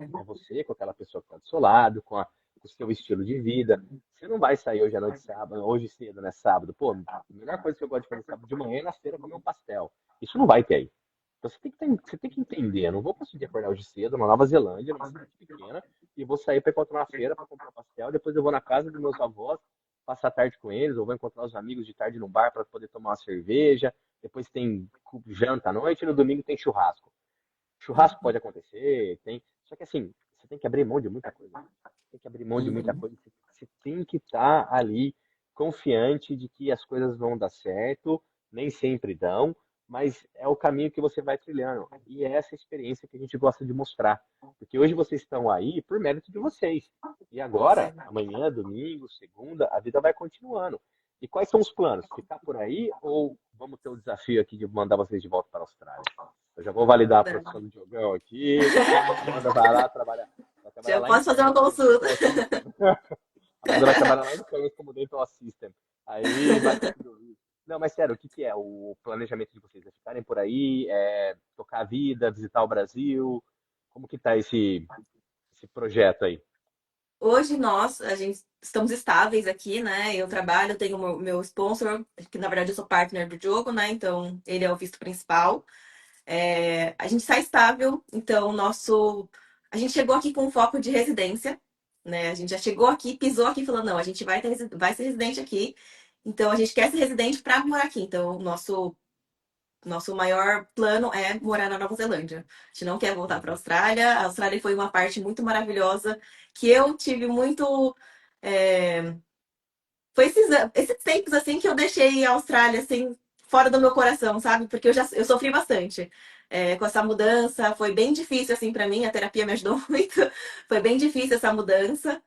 com aquela pessoa que está do seu lado, com o seu estilo de vida. Você não vai sair hoje à noite, sábado, hoje cedo, né? Sábado. Pô, a melhor coisa que eu gosto de fazer sábado de manhã é na feira comer um pastel. Isso não vai ter aí. Então você tem que entender. Eu não vou conseguir acordar hoje cedo na Nova Zelândia, numa cidade pequena, e vou sair para encontrar uma feira para comprar pastel. Depois eu vou na casa dos meus avós, passar a tarde com eles, ou vou encontrar os amigos de tarde no bar para poder tomar uma cerveja. Depois tem janta à noite e no domingo tem churrasco. Churrasco pode acontecer, tem. Só que assim, você tem que abrir mão de muita coisa. Tem que abrir mão de muita coisa. Você tem que estar ali confiante de que as coisas vão dar certo, nem sempre dão, mas é o caminho que você vai trilhando. E é essa experiência que a gente gosta de mostrar. Porque hoje vocês estão aí por mérito de vocês. E agora,
Sim.
amanhã, domingo, segunda, a vida vai continuando. E quais são os planos? Ficar por aí ou vamos ter o desafio aqui de mandar vocês de volta para a Austrália? Eu já vou validar a
Não.
profissão do Diogão aqui. A Amanda vai lá trabalhar. Vai trabalhar
Já
lá em
posso fazer uma
Cairns como
consulta.
Dental Assistant. A Amanda vai trabalhar lá em Cairns como Dental Assistant. Aí vai ter tudo isso. Não, mas sério, o que que é o planejamento de vocês? É ficarem por aí, tocar a vida, visitar o Brasil? Como que tá esse projeto aí?
Hoje a gente estamos estáveis aqui, né? Eu trabalho, tenho meu sponsor, que na verdade eu sou partner do jogo, né? Então ele é o visto principal. A gente está estável, então a gente chegou aqui com foco de residência, né? A gente já chegou aqui, pisou aqui, falando não, a gente vai ser residente aqui. Então a gente quer ser residente para morar aqui. Então nosso maior plano é morar na Nova Zelândia. A gente não quer voltar para a
Uhum.
Austrália. A Austrália foi uma parte muito maravilhosa que eu tive muito. é, Foi esses tempos assim que eu deixei a Austrália assim fora do meu coração, sabe? Porque eu sofri bastante com essa mudança. Foi bem difícil assim para mim. A terapia me ajudou muito. Foi bem difícil essa mudança.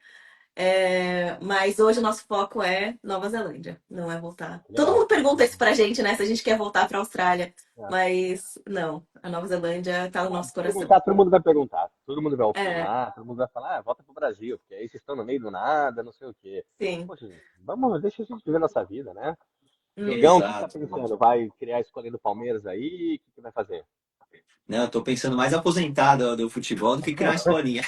Mas hoje o nosso foco é Nova Zelândia, não é voltar. Todo mundo
Legal.
pergunta isso pra gente, né? Se a gente quer voltar pra Austrália.
É.
Mas não, a Nova Zelândia tá no nosso coração.
Perguntar, todo mundo vai perguntar. Todo mundo vai
É,
opinar, todo mundo vai falar, volta pro Brasil, porque aí vocês estão no meio do nada, não sei o quê.
sim.
Poxa, gente, vamos, deixa a gente viver nossa vida, né? Diogão, o
Uhum.
que você tá
Exato.
pensando? Vai criar a escolha do Palmeiras aí? O que vai fazer?
Não, eu tô pensando mais aposentado do futebol do que criar uma escolinha.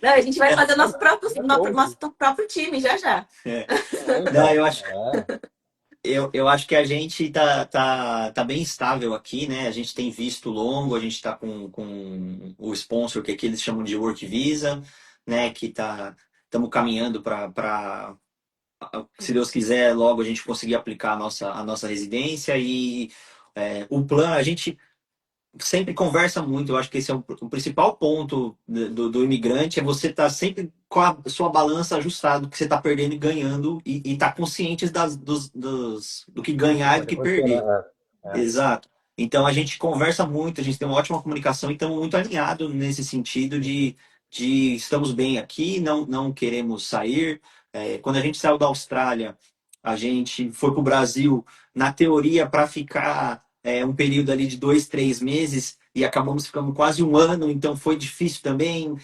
Não, a gente vai fazer
É bom.
nosso próprio time já já.
É. Não,
Então.
eu acho que a gente tá bem estável aqui, né? A gente tem visto longo, a gente está com o sponsor, que aqui eles chamam de Work Visa, né? Que estamos caminhando para, se Deus quiser, logo a gente conseguir aplicar a nossa residência e o plano, a gente sempre conversa muito. Eu acho que esse é o principal ponto do imigrante, é você estar sempre com a sua balança ajustada, do que você está perdendo e ganhando, e estar consciente do que
Não
ganhar e do
pode
que
acontecer, né?
perder.
É.
Exato. Então a gente conversa muito, a gente tem uma ótima comunicação e estamos muito alinhados nesse sentido de estamos bem aqui, não queremos sair. Quando a gente saiu da Austrália, a gente foi para o Brasil, na teoria, para ficar um período ali de 2, 3 meses, e acabamos ficando quase um ano, então foi difícil também,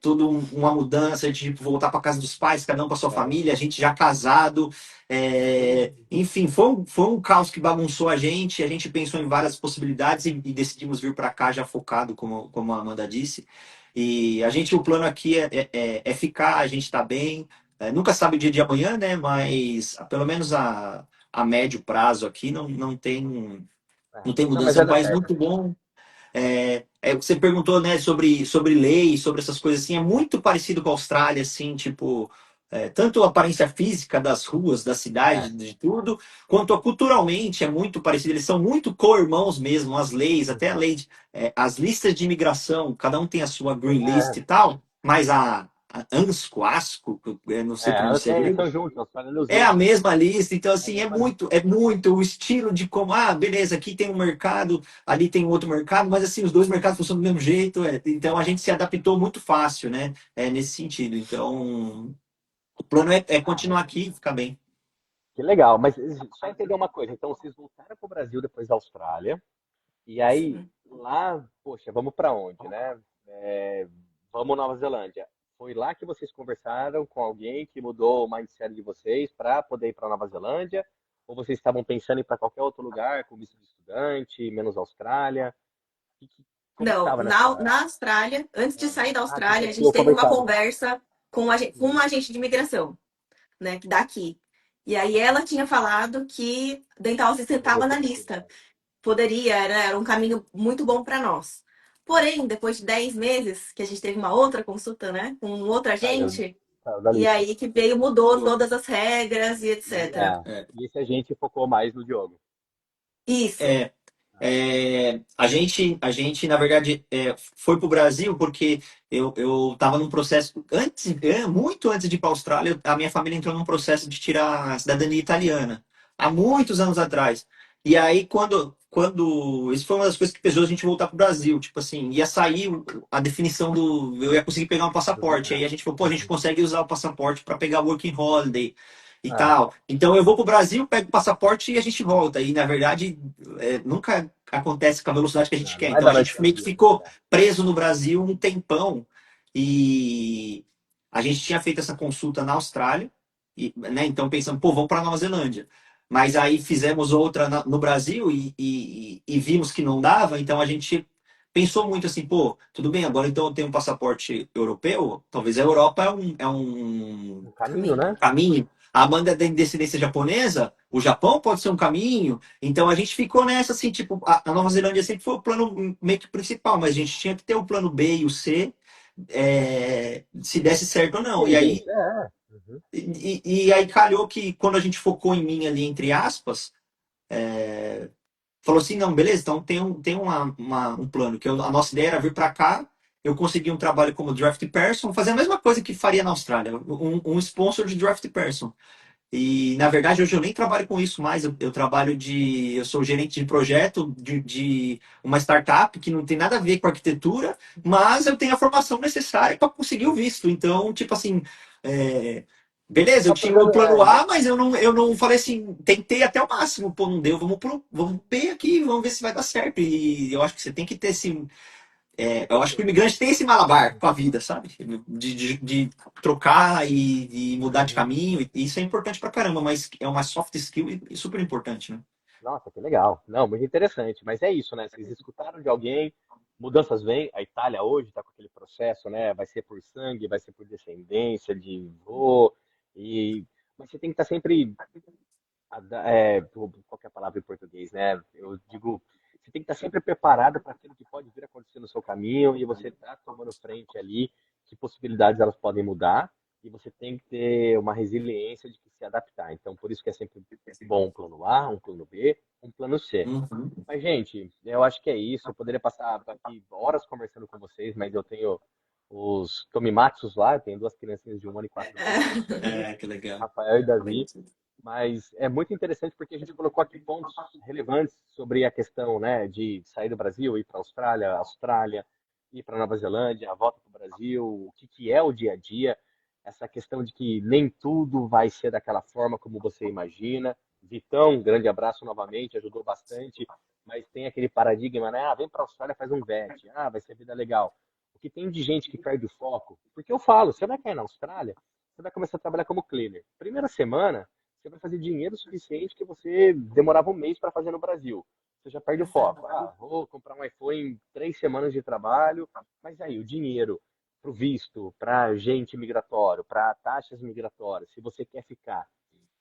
toda uma mudança de voltar para casa dos pais, cada um para sua
É.
família, a gente já casado. Enfim, foi um caos que bagunçou a gente pensou em várias possibilidades e decidimos vir para cá já focado, como a Amanda disse. E o plano aqui é ficar, a gente está bem. Nunca sabe o dia de amanhã, né? Mas pelo menos a médio prazo aqui não tem
Não, mas
mudança. É
vai
um
dar
país
certo.
muito bom. Você perguntou, né, sobre lei, sobre essas coisas assim, é muito parecido com a Austrália, assim, tipo, tanto a aparência física das ruas, da cidade,
É.
de tudo, quanto culturalmente é muito parecido. Eles são muito co-irmãos mesmo, as leis, até a
Uhum.
lei, as listas de imigração, cada um tem a sua green list
É,
e tal, mas a ANSCO, ASCO, eu não sei
elas
pronunciar
têm,
direito,
são juntos, elas fazem os
é a
juntos.
mesma lista, então
É a
assim, é
mesma lista.
muito o estilo de como, beleza, aqui tem um mercado, ali tem um outro mercado, mas assim, os dois mercados funcionam do mesmo jeito, então a gente se adaptou muito fácil, né, nesse sentido. Então, o plano é
Ah,
continuar aqui e ficar bem.
que legal. Mas só entender uma coisa. Então, vocês voltaram para o Brasil depois da Austrália. E aí,
Sim.
lá, poxa, vamos para onde, né? Vamos Nova Zelândia. Foi lá que vocês conversaram com alguém que mudou o mindset de vocês para poder ir para Nova Zelândia? Ou vocês estavam pensando em ir para qualquer outro lugar, com visto de estudante, menos Austrália? Como que
Não,
estava nessa...
na Austrália, antes de sair da
Vocês
Austrália,
já
a gente
tinham
teve uma
conversado.
conversa com um agente de imigração, né, daqui. E aí ela tinha falado que Dental Assistant
Poderia
estava
ser
na
uma
lista.
possibilidade.
Poderia, era um caminho muito bom para nós. Porém, depois de 10 meses, que a gente teve uma outra consulta, né, com um outro
Saiu,
agente,
saiu da
e
lista.
aí que veio, mudou todas as regras e etc.
É. E esse a gente focou mais no Diogo.
Isso.
É, a gente, na verdade, foi para o Brasil porque eu estava num processo, muito antes de ir para a Austrália, a minha família entrou num processo de tirar a cidadania italiana, há muitos anos atrás. E aí, isso foi uma das coisas que pesou a gente voltar para o Brasil, tipo assim, ia sair a definição eu ia conseguir pegar um
Do
passaporte. Aí a
visto.
gente falou, pô, a gente consegue usar o passaporte para pegar working holiday e
É.
tal. Então eu vou para o Brasil, pego o passaporte e a gente volta. E na verdade, nunca acontece com a velocidade que a gente
Não
quer.
é
Então
da
a
noite
gente
para
meio que
dia.
ficou preso no Brasil um tempão e a gente tinha feito essa consulta na Austrália, né? Então pensamos, pô, vamos para Nova Zelândia. Mas aí fizemos outra no Brasil e vimos que não dava, então a gente pensou muito assim, pô, tudo bem, agora então eu tenho um passaporte europeu, talvez a Europa é um
Um caminho,
Caminho.
né?
caminho. A Amanda é de descendência japonesa, o Japão pode ser um caminho. Então a gente ficou nessa assim, tipo, a Nova Zelândia sempre foi o plano meio que principal, mas a gente tinha que ter o plano B e o C, se desse certo ou não. E aí,
Inteligente. É. Uhum.
e aí calhou que quando a gente focou em mim ali, entre aspas, falou assim, não, beleza, então tem um plano, que a nossa ideia era vir para cá, eu consegui um trabalho como draft person, fazer a mesma coisa que faria na Austrália, um sponsor de draft person. E, na verdade, hoje eu nem trabalho com isso mais. Eu trabalho eu sou gerente de projeto de uma startup que não tem nada a ver com arquitetura, mas eu tenho a formação necessária para conseguir o visto. Então, tipo assim, beleza, eu
Tá
tinha o
fazendo,
plano A, mas eu não falei assim, tentei até o máximo, pô, não deu, vamos pro B aqui, vamos ver se vai dar certo. E eu acho que você tem que ter esse, eu acho que o imigrante tem esse malabar com a vida, sabe? De trocar e mudar de
uhum.
caminho. E isso é importante pra caramba, mas é uma soft skill e super importante, né?
Nossa, que legal. Não, muito interessante. Mas é isso, né? Vocês escutaram de alguém, mudanças vêm. A Itália hoje está com aquele processo, né? Vai ser por sangue, vai ser por descendência de vô, e mas você tem que estar sempre qual que é a palavra em português, né? Eu digo, você tem que estar sempre preparado para aquilo que pode vir a acontecer no seu caminho e você está tomando frente ali, que possibilidades elas podem mudar e você tem que ter uma resiliência de se adaptar. Então, por isso que é sempre bom um plano A, um plano B, um plano C.
Uhum.
Mas, gente, eu acho que é isso. Eu poderia passar aqui horas conversando com vocês, mas eu tenho os Tomimatsus lá, eu tenho duas criancinhas de 1 ano e 4 meses aqui,
Que legal.
Rafael e Davi. Mas é muito interessante porque a gente colocou aqui pontos relevantes sobre a questão, né, de sair do Brasil, ir para a Austrália, ir para Nova Zelândia, a volta para o Brasil, o que, que é o dia a dia, essa questão de que nem tudo vai ser daquela forma como você imagina. Vitão, grande abraço novamente, ajudou bastante, mas tem aquele paradigma, né? Ah, vem para a Austrália, faz um VET, ah, vai ser vida legal. O que tem de gente que perde o foco? Porque eu falo, você vai cair na Austrália, você vai começar a trabalhar como cleaner. Primeira semana, você vai fazer dinheiro suficiente que você demorava um mês para fazer no Brasil. Você já perde o foco. Ah, vou comprar um iPhone em 3 semanas de trabalho, mas aí o dinheiro para o visto, para agente migratório, para taxas migratórias, se você quer ficar.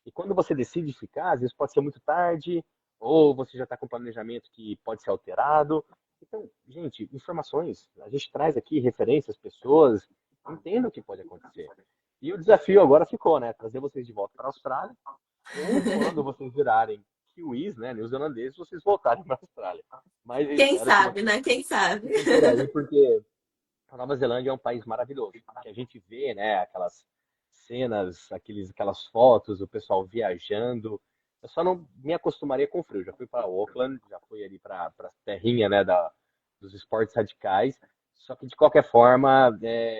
E quando você decide ficar, às vezes pode ser muito tarde, ou você já está com planejamento que pode ser alterado. Então, gente, informações, a gente traz aqui referências, pessoas, entendam o que pode acontecer. E o desafio agora ficou, né? Trazer vocês de volta para a Austrália, ou quando vocês virarem kiwis, né, neozelandeses, vocês voltarem para a Austrália. Mas eu
Quem
espero que
sabe,
vocês
né? Quem sabe?
fiquem por aí, porque a Nova Zelândia é um país maravilhoso. Que a gente vê, né, aquelas cenas, aquelas fotos, o pessoal viajando. Eu só não me acostumaria com o frio. Já fui para Auckland, já fui ali para a terrinha, né, dos esportes radicais. Só que de qualquer forma,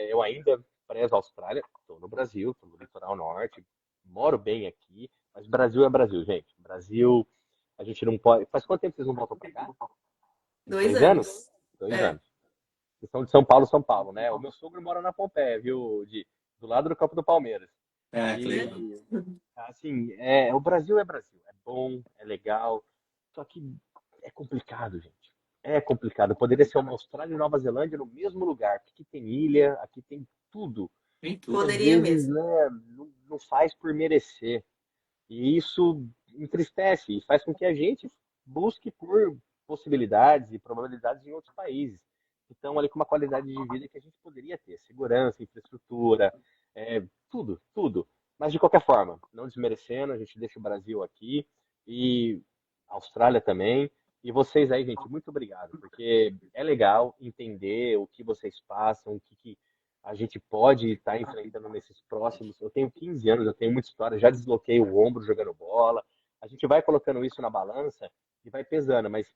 eu ainda prezo a Austrália. Estou no Brasil, estou no litoral norte, moro bem aqui. Mas Brasil é Brasil, gente. Brasil, a gente não pode. Faz quanto tempo vocês não voltam para cá? Uns
2
2 anos?
anos.
2 anos.
É.
Vocês são de São Paulo, né? O meu sogro mora na Pompeia, viu? Do lado do campo do Palmeiras.
Que legal.
E, assim, o Brasil é Brasil. É bom, é legal. Só que é complicado, gente. É complicado. Poderia ser uma Austrália e Nova Zelândia no mesmo lugar. Aqui tem ilha, aqui tem tudo.
Tem
E
tudo.
às
Poderia
vezes,
mesmo.
né, não faz por merecer. E isso entristece e faz com que a gente busque por possibilidades e probabilidades em outros países que estão ali com uma qualidade de vida que a gente poderia ter, segurança, infraestrutura, tudo, tudo. Mas de qualquer forma, não desmerecendo, a gente deixa o Brasil aqui e a Austrália também. E vocês aí, gente, muito obrigado, porque é legal entender o que vocês passam, o que a gente pode estar enfrentando nesses próximos. Eu tenho 15 anos, eu tenho muita história, já desloquei o ombro jogando bola. A gente vai colocando isso na balança e vai pesando, mas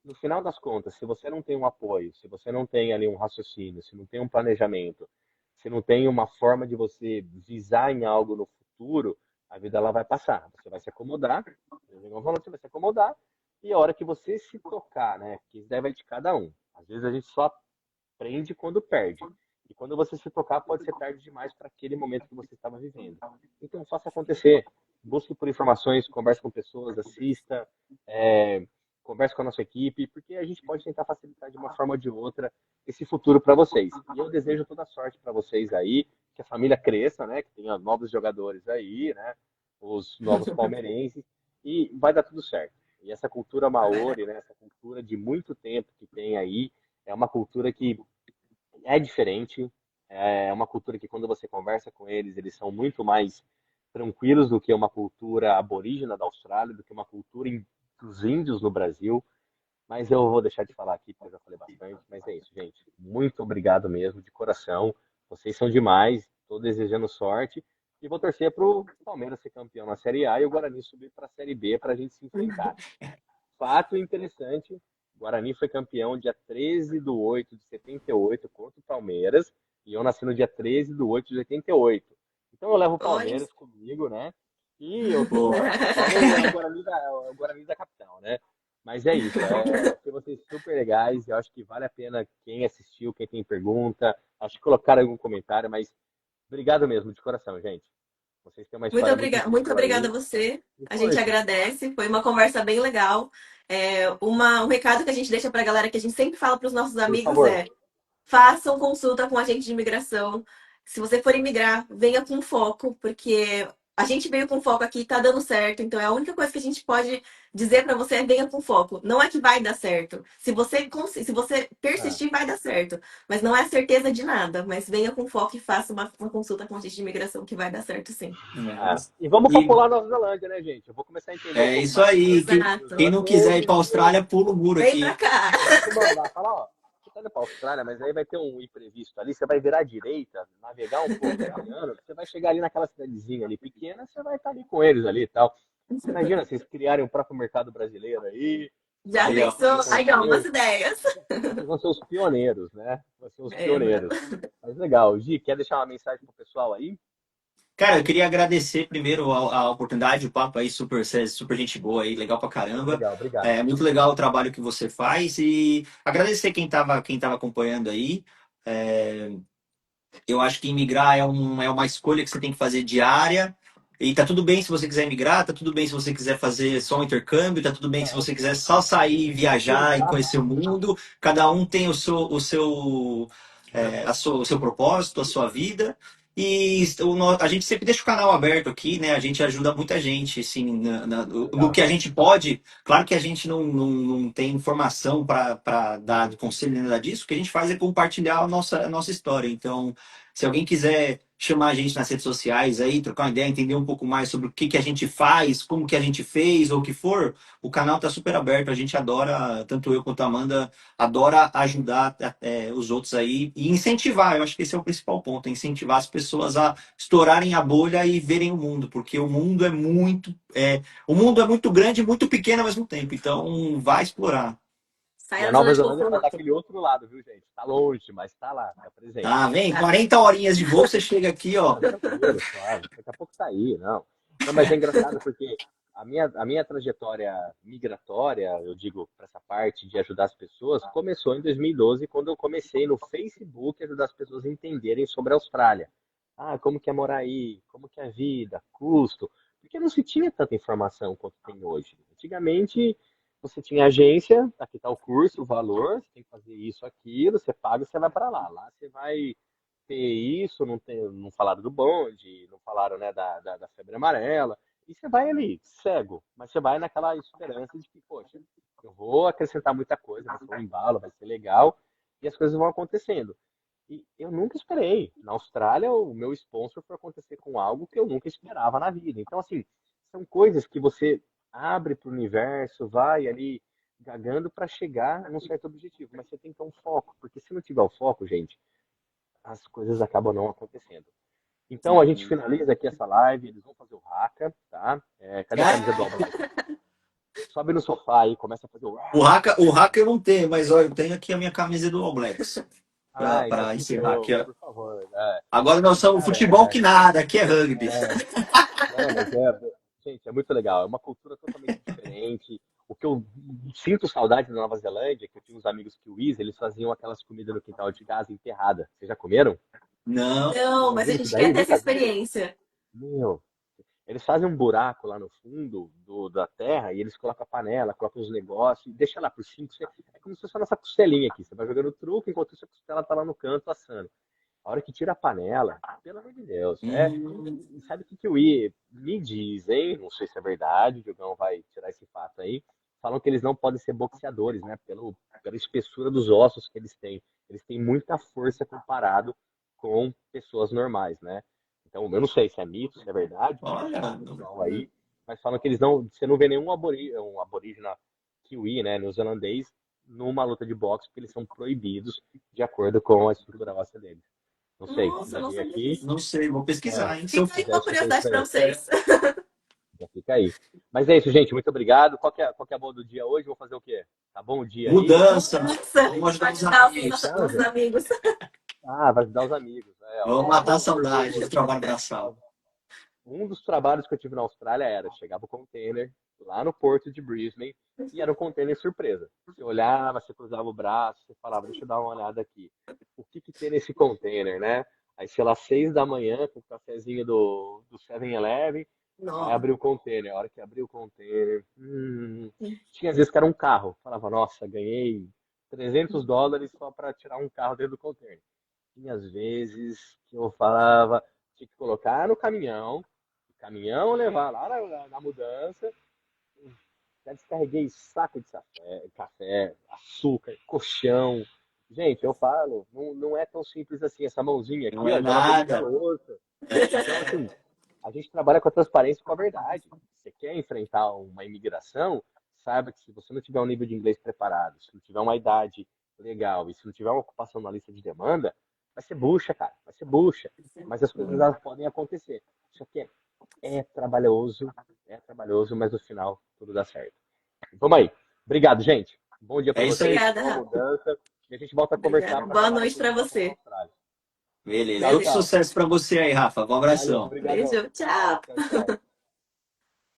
no final das contas, se você não tem um apoio, se você não tem ali um raciocínio, se não tem um planejamento, se não tem uma forma de você visar em algo no futuro, a vida ela vai passar. Você vai se acomodar, você vai se acomodar, e a hora que você se tocar, né? Que isso daí vai de cada um. Às vezes a gente só aprende quando perde. E quando você se tocar, pode ser tarde demais para aquele momento que você estava vivendo. Então, faça acontecer. Busque por informações, converse com pessoas, assista, converse com a nossa equipe, porque a gente pode tentar facilitar de uma forma ou de outra esse futuro para vocês. E eu desejo toda sorte para vocês aí, que a família cresça, né? Que tenha novos jogadores aí, né? Os novos palmeirenses, e vai dar tudo certo. E essa cultura maori, né? Essa cultura de muito tempo que tem aí, é uma cultura que é diferente, é uma cultura que quando você conversa com eles, eles são muito mais tranquilos do que uma cultura aborígena da Austrália, do que uma cultura dos índios no Brasil. Mas eu vou deixar de falar aqui, porque eu já falei bastante. Mas é isso, gente. Muito obrigado mesmo, de coração. Vocês são demais. Estou desejando sorte. E vou torcer para o Palmeiras ser campeão na Série A e o Guarani subir para a Série B para a gente se enfrentar. Fato interessante, o Guarani foi campeão dia 13/8/78 contra o Palmeiras, e eu nasci no dia 13/8/88. Então eu levo o
Olha,
Palmeiras comigo, né? E eu
Boa.
torço para o Guarani da capital, né? Mas é isso, achei vocês super legais, eu acho que vale a pena quem assistiu, quem tem pergunta, acho que colocaram algum comentário, mas obrigado mesmo, de coração, gente. Vocês têm uma história muito
muito
incrível
obrigada a
aí,
você.
e
A gente
força,
agradece. Foi uma conversa bem legal. Um recado que a gente deixa para a galera que a gente sempre fala para os nossos
por
amigos
favor.
é: façam consulta com agente de imigração. Se você for imigrar, venha com foco, porque a gente veio com foco aqui e tá dando certo. Então é a única coisa que a gente pode dizer para você é venha com foco. Não é que vai dar certo. Se você
Ah,
persistir, vai dar certo. Mas não é certeza de nada. Mas venha com foco e faça uma consulta com agente de imigração que vai dar certo, sim.
É.
e vamos
E
popular Nova Zelândia, né, gente? Eu vou começar a entender um
é
pouco
isso
mais sobre
aí.
os
Exato.
Quem não quiser ir para a
assuntos.
Austrália, pula o muro
Vem pra
aqui.
cá.
Tem que mandar, falar, ó, você tá indo pra Austrália, mas aí vai ter um imprevisto ali, você vai virar à direita, navegar um pouco o oceano, você vai chegar ali naquela cidadezinha ali pequena, você vai estar ali com eles ali e tal. Imagina vocês criarem o próprio mercado brasileiro aí,
Já
Aí,
sabe?
ó.
pensou?
Vocês vão
Aí, ó,
ser,
umas ideias.
vocês vão ser os pioneiros, né? Vão ser os
É,
pioneiros.
mano.
Mas legal. Gi, quer deixar uma mensagem pro pessoal aí?
Cara, eu queria agradecer primeiro a oportunidade, o papo aí super gente boa aí, legal pra
Muito
caramba.
legal, obrigado.
É muito legal o trabalho que você faz e agradecer quem tava acompanhando aí. É, eu acho que imigrar é uma escolha que você tem que fazer diária. E tá tudo bem se você quiser migrar, tá tudo bem se você quiser fazer só um intercâmbio, tá tudo bem se você quiser só sair, viajar e conhecer o mundo. Cada um tem o seu propósito, a sua vida. E a gente sempre deixa o canal aberto aqui, né? A gente ajuda muita gente, assim, no
Legal.
que a gente pode. Claro que a gente não tem informação para dar de conselho nem nada disso. O que a gente faz é compartilhar a nossa história. Então, se alguém quiser chamar a gente nas redes sociais aí, trocar uma ideia, entender um pouco mais sobre o que a gente faz, como que a gente fez ou o que for, o canal tá super aberto. A gente adora, tanto eu quanto a Amanda, adora ajudar os outros aí e incentivar. Eu acho que esse é o principal ponto, é incentivar as pessoas a estourarem a bolha e verem o mundo, porque o mundo é muito grande e muito pequeno ao mesmo tempo. Então, vai explorar.
E
Saia
a
da zona
Nova
de
Zelândia tá
conforto.
daquele outro lado, viu, gente? Tá longe, mas tá lá, tá presente.
Tá, vem,
Tá.
40 horinhas de voo, você chega aqui, ó.
Não, tranquilo, suave. Daqui a pouco tá aí, não. Não, mas é engraçado porque a minha trajetória migratória, eu digo, para essa parte de ajudar as pessoas, começou em 2012, quando eu comecei no Facebook a ajudar as pessoas a entenderem sobre a Austrália. Ah, como que é morar aí, como que é a vida, custo. Porque não se tinha tanta informação quanto tem hoje. Antigamente, você tinha agência, aqui está o curso, o valor, você tem que fazer isso, aquilo, você paga e você vai para lá. Lá você vai ter isso, não falaram do bonde, não falaram, né, da febre amarela. E você vai ali, cego, mas você vai naquela esperança de que, poxa, eu vou acrescentar muita coisa, vai ser um embalo, vai ser legal, e as coisas vão acontecendo. E eu nunca esperei. Na Austrália, o meu sponsor foi acontecer com algo que eu nunca esperava na vida. Então, assim, são coisas que você abre para o universo, vai ali gagando para chegar num certo objetivo, mas você tem que ter um foco, porque se não tiver o foco, gente, as coisas acabam não acontecendo. Então a gente
Uhum.
finaliza aqui essa live, eles vão fazer o haka, tá? Cadê a camisa do All Black? Sobe no sofá aí, começa a fazer o
O hacker eu não tenho, mas ó, eu tenho aqui a minha camisa do All Blacks.
Ah, então
Para encerrar aqui,
fechou,
ó.
por favor.
Agora nós somos
Cara,
futebol que nada, aqui é rugby.
não, mas gente, é muito legal, é uma cultura totalmente diferente. O que eu sinto saudade da Nova Zelândia, é que eu tinha uns amigos kiwis, eles faziam aquelas comidas no quintal de casa enterrada. Vocês já comeram?
Não.
Vocês
Não,
já
mas a
viram isso
gente quer
daí?
ter essa
Nunca viram?
experiência.
Meu, eles fazem um buraco lá no fundo da terra e eles colocam a panela, colocam os negócios, e deixa lá por 5, 6. É como se fosse a nossa costelinha aqui. Você vai jogando truco enquanto isso a costela tá lá no canto assando. A hora que tira a panela, pelo amor de Deus,
Hum,
e sabe o que que o I me diz, hein? Não sei se é verdade, o Diogão vai tirar esse fato aí. Falam que eles não podem ser boxeadores, né? Pela espessura dos ossos que eles têm. Eles têm muita força comparado com pessoas normais, né? Então, eu não sei se é mito, se é verdade, pode
olha,
tirar o pessoal aí, mas falam que eles não, você não vê nenhum aborígena kiwi, né, neozelandês, numa luta de boxe, porque eles são proibidos de acordo com a estrutura óssea deles. Não sei,
Nossa, eu não
joguei
sabia
aqui,
disso.
não sei, vou
é,
pesquisar, hein? Se eu
Fica aí
for.
uma
já escutei isso
curiosidade pra
aí,
vocês.
já fica aí. Mas é isso, gente, muito obrigado. Qual que é a boa do dia hoje? Vou fazer o quê? Tá bom o dia aí?
Mudança,
Nossa,
vamos ajudar
pode
os
dar
amigos,
os
Então,
amigos.
ah, vai ajudar os amigos. Ó,
vamos
ó,
matar a saudade do trabalho
ó,
braçal.
um dos trabalhos que eu tive na Austrália era, chegava o container lá no porto de Brisbane e era um container surpresa. Você olhava, você cruzava o braço, você falava, deixa eu dar uma olhada aqui. O que que tem nesse container, né? Aí, sei lá, 6 da manhã, com o cafezinho do 7-Eleven, vai
Nossa.
abrir o container. A hora que abriu o container, tinha às vezes que era um carro. Falava, nossa, ganhei US$ 300 só para tirar um carro dentro do container. E às vezes que eu falava, tinha que colocar no caminhão, o caminhão levar lá na mudança. Já descarreguei saco de café, açúcar, colchão. Gente, eu falo, não é tão simples assim. Essa mãozinha
Não
aqui,
é
ó, já lavou muita
nada.
louça. Então, assim, a gente trabalha com a transparência e com a verdade. Você quer enfrentar uma imigração, saiba que se você não tiver um nível de inglês preparado, se não tiver uma idade legal e se não tiver uma ocupação na lista de demanda, vai ser bucha, cara, vai ser bucha. Mas as coisas elas podem acontecer. Isso aqui é trabalhoso, mas no final tudo dá certo. Vamos aí. Obrigado, gente. Bom dia para
É isso
vocês,
aí.
Obrigada,
boa
Rafa.
mudança. E a gente volta a conversar
Obrigada.
para
Boa
falar
noite
daquele
para
papo na
você.
Austrália.
Beleza.
Tchau,
Todo
tchau.
sucesso para você aí, Rafa. Um
Valeu,
abração.
obrigadão.
Beijo, tchau.
Tchau, tchau.